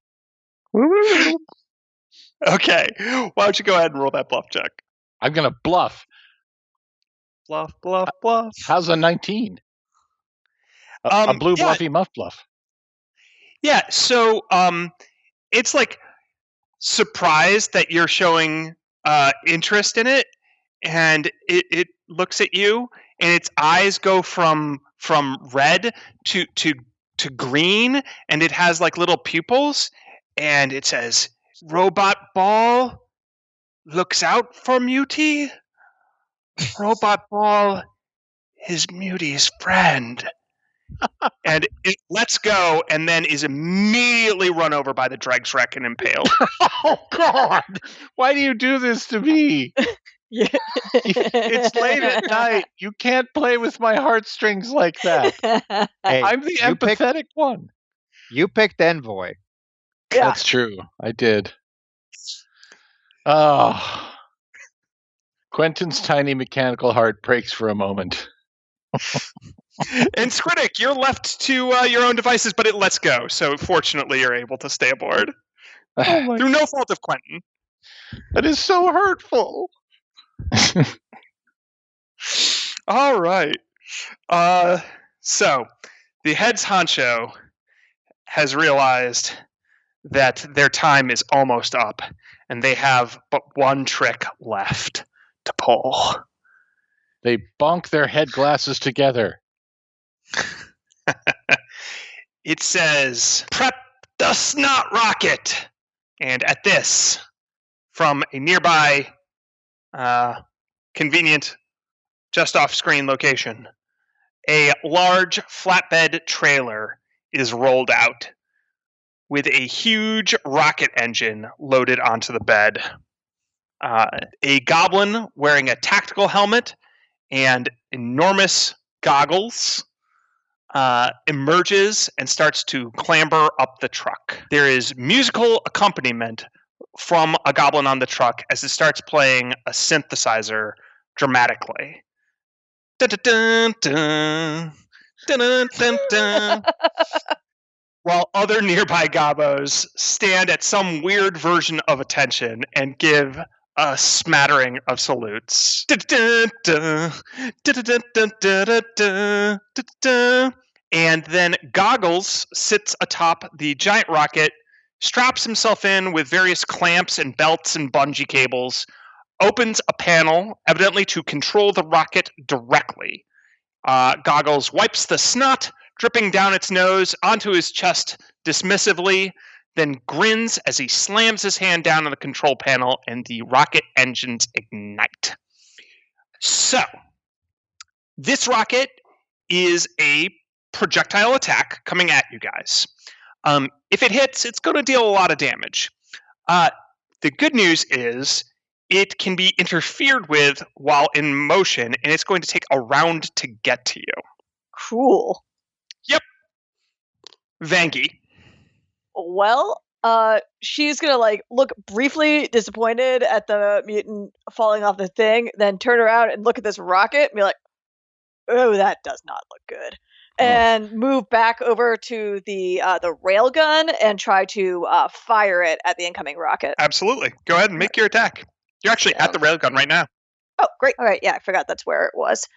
Okay, why don't you go ahead and roll that bluff check? I'm going to bluff. Bluff, bluff, bluff. How's a 19? A blue bluffy muff bluff. Yeah, so it's like surprised that you're showing interest in it, and it looks at you, and its eyes go from red to green, and it has like little pupils, and it says, "Robot Ball looks out for Mutie. Robot Ball is Mutie's friend." And it lets go and then is immediately run over by the dregs wreck and impaled. Oh, God! Why do you do this to me? It's late at night. You can't play with my heartstrings like that. Hey, I'm the empathetic one. You picked Envoy. Yeah. That's true. I did. Oh. Quentin's tiny mechanical heart breaks for a moment. And Skritic, you're left to your own devices, but it lets go. So fortunately, you're able to stay aboard. Through no fault of Quentin. That is so hurtful. All right. So the head's honcho has realized that their time is almost up, and they have but one trick left to pull. They bonk their head glasses together. It says, "Prep the snot rocket." And at this, from a nearby, convenient, just off-screen location, a large flatbed trailer is rolled out with a huge rocket engine loaded onto the bed. A goblin wearing a tactical helmet and enormous goggles emerges and starts to clamber up the truck. There is musical accompaniment from a goblin on the truck as it starts playing a synthesizer dramatically. Dun-dun-dun-dun, dun-dun-dun-dun. While other nearby gobos stand at some weird version of attention and give a smattering of salutes. And then Goggles sits atop the giant rocket, straps himself in with various clamps and belts and bungee cables, opens a panel, evidently to control the rocket directly. Goggles wipes the snot dripping down its nose onto his chest dismissively, then grins as he slams his hand down on the control panel and the rocket engines ignite. So, this rocket is a projectile attack coming at you guys. If it hits, it's going to deal a lot of damage. The good news is it can be interfered with while in motion, and it's going to take a round to get to you. Cool. Yep. Vangie. Well, she's gonna look briefly disappointed at the mutant falling off the thing, then turn around and look at this rocket and be like, "Oh, that does not look good," and move back over to the railgun and try to fire it at the incoming rocket. Absolutely. Go ahead and make your attack. You're actually at the railgun right now. Oh, great. All right, yeah, I forgot that's where it was.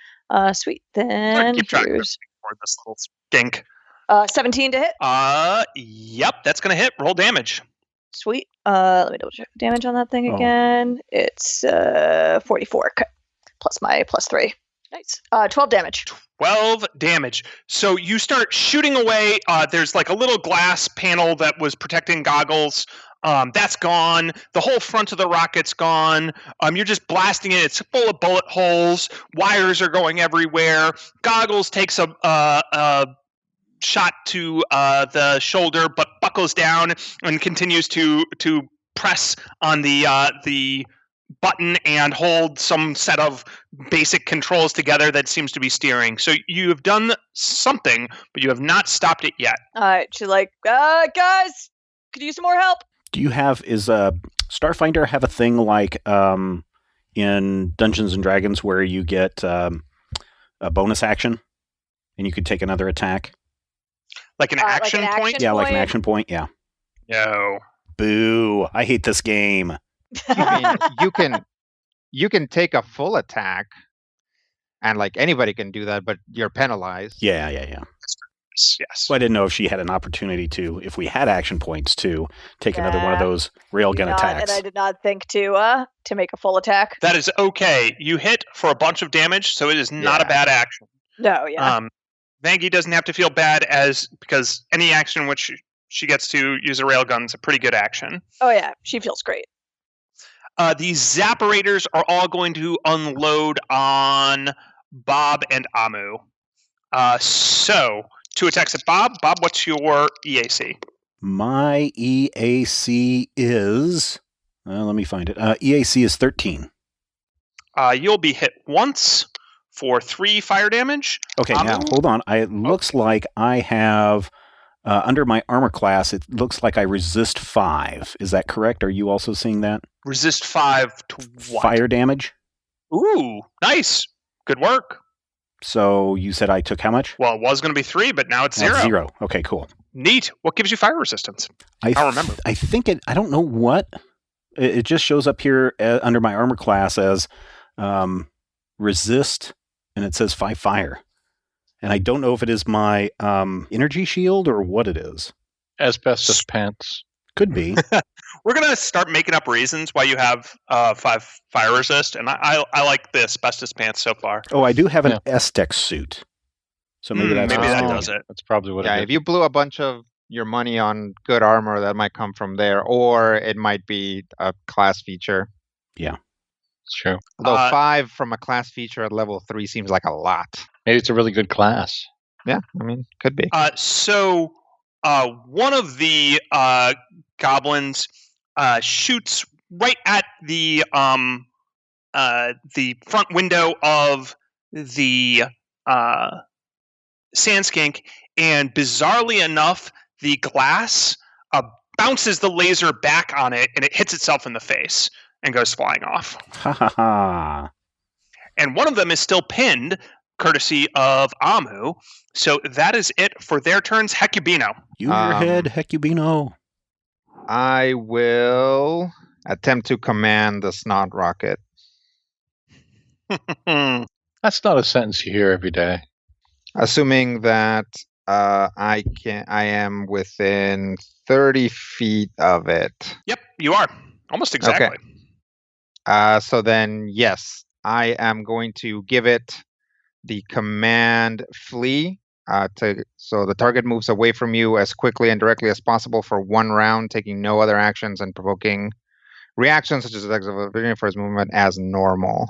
Sweet. Then Keep track here's of this little skink. 17 to hit. Yep, that's gonna hit. Roll damage. Sweet. Let me double check the damage on that thing again. It's 44 plus my +3. Nice. 12 damage. 12 damage. So you start shooting away. There's like a little glass panel that was protecting Goggles. That's gone. The whole front of the rocket's gone. You're just blasting it. It's full of bullet holes. Wires are going everywhere. Goggles takes a shot to the shoulder, but buckles down and continues to press on the button and hold some set of basic controls together that seems to be steering. So you have done something, but you have not stopped it yet. All right. She's like, guys, could you use some more help? Do you have, is Starfinder have a thing like in Dungeons and Dragons where you get a bonus action and you could take another attack? Like an action point? Yeah, like an action point, yeah. No. Boo. I hate this game. You can take a full attack, and like anybody can do that, but you're penalized. Yeah. Yes. Well, I didn't know if she had an opportunity to, if we had action points, to take another one of those railgun attacks. And I did not think to make a full attack. That is okay. You hit for a bunch of damage, so it is not a bad action. No, yeah. Vangie doesn't have to feel bad because any action in which she gets to use a railgun is a pretty good action. Oh yeah, she feels great. These zapparators are all going to unload on Bob and Amu. So, 2 attacks at Bob. Bob, what's your EAC? My EAC is... let me find it. EAC is 13. You'll be hit once for 3 fire damage. Okay, now, hold on. It looks like I have... under my armor class, it looks like I resist 5. Is that correct? Are you also seeing that? Resist 5 to what? Fire damage. Ooh, nice. Good work. So you said I took how much? Well, it was going to be 3, but now it's 0. 0. Okay, cool. Neat. What gives you fire resistance? I don't remember. I think it... I don't know what. It just shows up here under my armor class as resist, and it says 5 fire. And I don't know if it is my energy shield or what it is. Asbestos pants. Could be. We're gonna start making up reasons why you have 5 fire resist, and I like the asbestos pants so far. Oh, I do have an Aztec suit. So maybe that's maybe what's that doing does it. That's probably what Yeah, it is. if you blew a bunch of your money on good armor, that might come from there, or it might be a class feature. It's true. Although 5 from a class feature at level 3 seems like a lot. Maybe it's a really good class. Yeah, I mean, could be. So one of the goblins shoots right at the front window of the sand skink, and bizarrely enough, the glass bounces the laser back on it, and it hits itself in the face and goes flying off. Ha ha ha. And one of them is still pinned, courtesy of Amu. So that is it for their turns. Hecubino. Use your head, Hecubino. I will attempt to command the snot rocket. That's not a sentence you hear every day. Assuming that I am within 30 feet of it. Yep, you are. Almost exactly. Okay. So then, yes, I am going to give it the command flee. So the target moves away from you as quickly and directly as possible for 1 round, taking no other actions and provoking reactions such as attacks of opportunity for his movement as normal.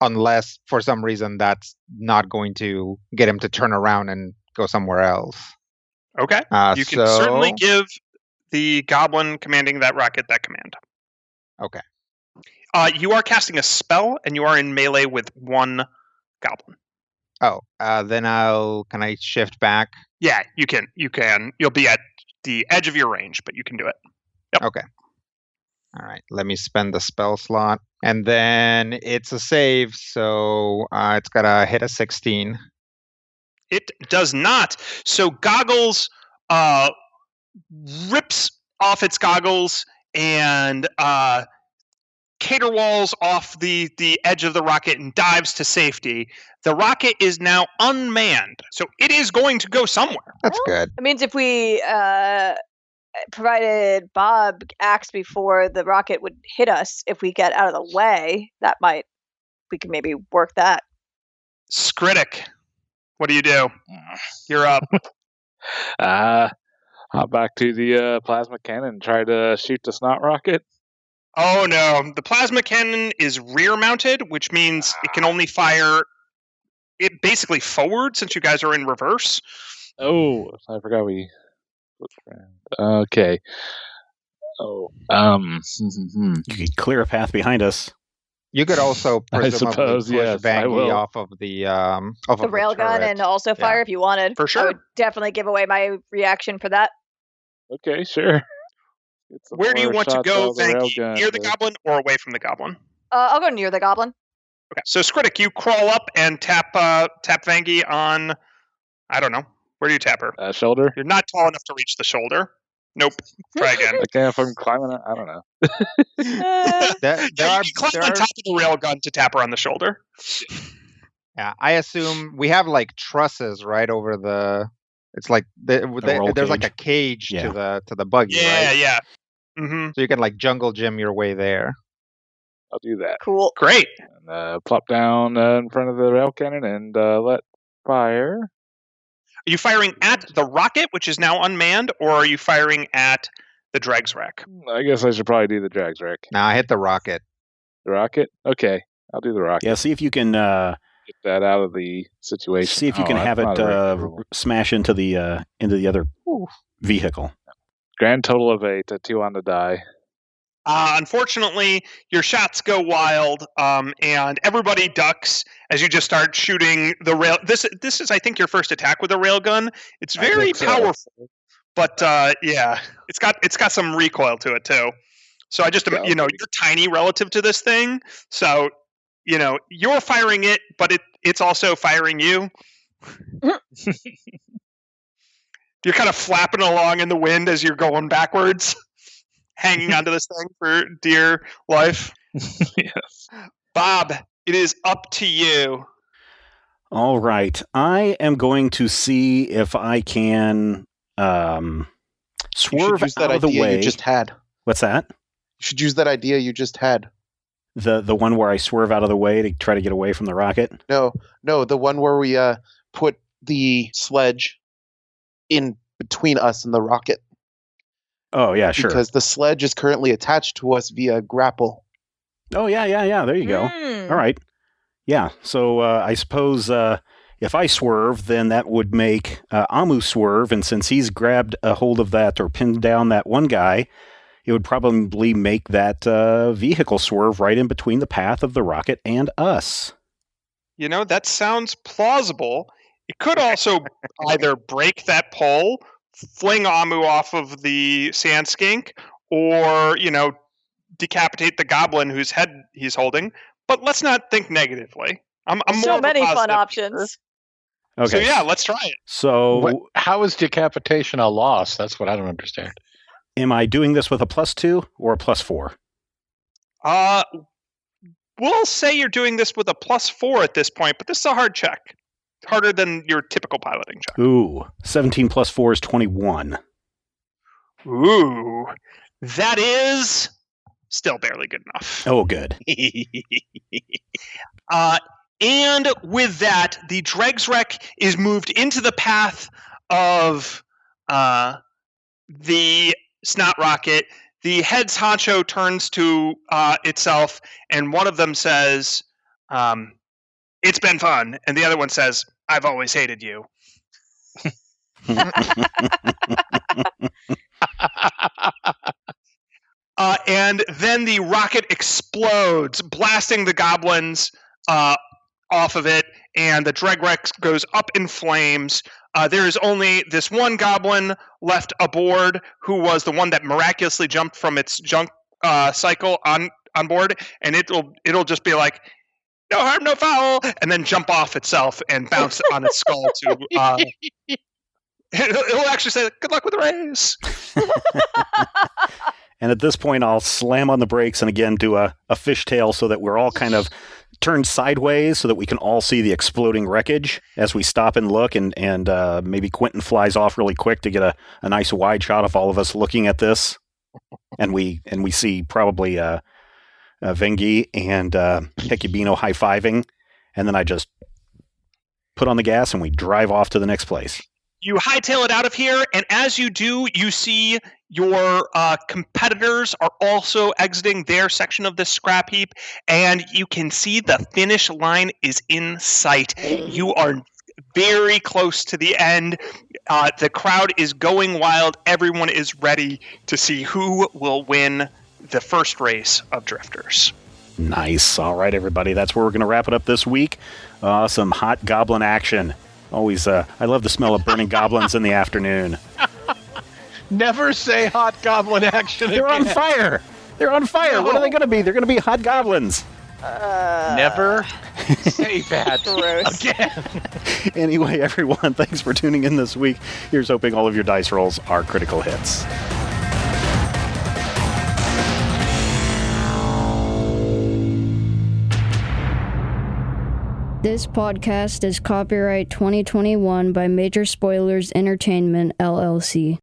Unless for some reason that's not going to get him to turn around and go somewhere else. Okay. You can certainly give the goblin commanding that rocket that command. Okay. You are casting a spell, and you are in melee with 1 goblin. Oh, then can I shift back? Yeah, you can. You'll be at the edge of your range, but you can do it. Yep. Okay. All right. Let me spend the spell slot. And then it's a save, so it's got to hit a 16. It does not. So Goggles rips off its goggles and caterwauls off the edge of the rocket and dives to safety. The rocket is now unmanned, so it is going to go somewhere. That's good. It means if we provided Bob axe before the rocket would hit us, if we get out of the way, we could maybe work that. Skritic, what do you do? You're up. Hop back to the plasma cannon and try to shoot the snot rocket. Oh no, the plasma cannon is rear mounted, which means it can only fire it basically forward since you guys are in reverse. Oh, I forgot we. Okay. Oh, You could clear a path behind us. You could also presumably suppose, push yes, I Vangie will. off of the Railgun turret. and also fire if you wanted. For sure. I would definitely give away my reaction for that. okay, sure. Where do you want to go, Vanky? Near the goblin or away from the goblin? I'll go near the goblin. Okay, so Skritic, you crawl up and tap Vanky on, I don't know, where do you tap her? Shoulder? You're not tall enough to reach the shoulder. Nope. Try again. Okay, if I'm climbing it, I don't know. There You are, can climb on top of the railgun to tap her on the shoulder. yeah, I assume we have like trusses right over the. It's like roll there's like cage. a cage Yeah. to the buggy, Yeah, right? yeah. Mm-hmm. So you can like jungle gym your way there. I'll do that. Cool. Great. And, plop down in front of the rail cannon and let fire. Are you firing at the rocket, which is now unmanned, or are you firing at the Dregs wreck? I guess I should probably do the drags wreck. Now I hit the rocket. The rocket? Okay, I'll do the rocket. Yeah, see if you can Get that out of the situation. see if you can that's have it not a regular rule. smash into the other vehicle. Grand total of 8, 2 on the die. Unfortunately, your shots go wild, and everybody ducks as you just start shooting the rail. This is, I think, your first attack with a railgun. It's I very think so. powerful, but yeah, it's got some recoil to it too. So I just, Yeah. you're tiny relative to this thing, so you're firing it, but it's also firing you. You're kind of flapping along in the wind as you're going backwards, hanging onto this thing for dear life. Yes. Bob, it is up to you. All right. I am going to see if I can Swerve use that out of the idea way. you just had. What's that? You should use that idea you just had. The one where I swerve out of the way to try to get away from the rocket? No, the one where we put the sledge in between us and the rocket. Oh, yeah, sure. Because the sledge is currently attached to us via grapple. Oh, yeah. There you go. All right. Yeah, so I suppose if I swerve, then that would make Amu swerve, and since he's grabbed a hold of that or pinned down that one guy, it would probably make that vehicle swerve right in between the path of the rocket and us. That sounds plausible. It could also either break that pole, fling Amu off of the sand skink, or, decapitate the goblin whose head he's holding. But let's not think negatively. I'm so more many fun thinker. options. Okay. So yeah, let's try it. So how is decapitation a loss? That's what I don't understand. Am I doing this with a +2 or a +4? We'll say you're doing this with a +4 at this point, but this is a hard check. Harder than your typical piloting check. Ooh, 17 + 4 is 21. Ooh, that is still barely good enough. Oh, good. And with that, the Dregs wreck is moved into the path of the snot rocket. The head's honcho turns to itself, and one of them says, "It's been fun," and the other one says, "I've always hated you." And then the rocket explodes, blasting the goblins off of it, and the Dreg Rex goes up in flames. There is only this one goblin left aboard, who was the one that miraculously jumped from its junk cycle on board, and it'll just be like, "No harm, no foul," and then jump off itself and bounce on its skull to. It'll actually say, "Good luck with the race." And at this point, I'll slam on the brakes and again do a fishtail so that we're all kind of turned sideways so that we can all see the exploding wreckage as we stop and look. And maybe Quentin flies off really quick to get a nice wide shot of all of us looking at this. And we see probably Vengi and Hekubino high-fiving. And then I just put on the gas and we drive off to the next place. You hightail it out of here, and as you do, you see your competitors are also exiting their section of the scrap heap, and you can see the finish line is in sight. You are very close to the end. The crowd is going wild. Everyone is ready to see who will win the first race of Drifters. Nice. All right, everybody. That's where we're going to wrap it up this week. Some hot goblin action. Always, I love the smell of burning goblins in the afternoon. Never say hot goblin action They're again. on fire. They're on fire. No. What are they going to be? They're going to be hot goblins. Never say that again. Anyway, everyone, thanks for tuning in this week. Here's hoping all of your dice rolls are critical hits. This podcast is copyright 2021 by Major Spoilers Entertainment, LLC.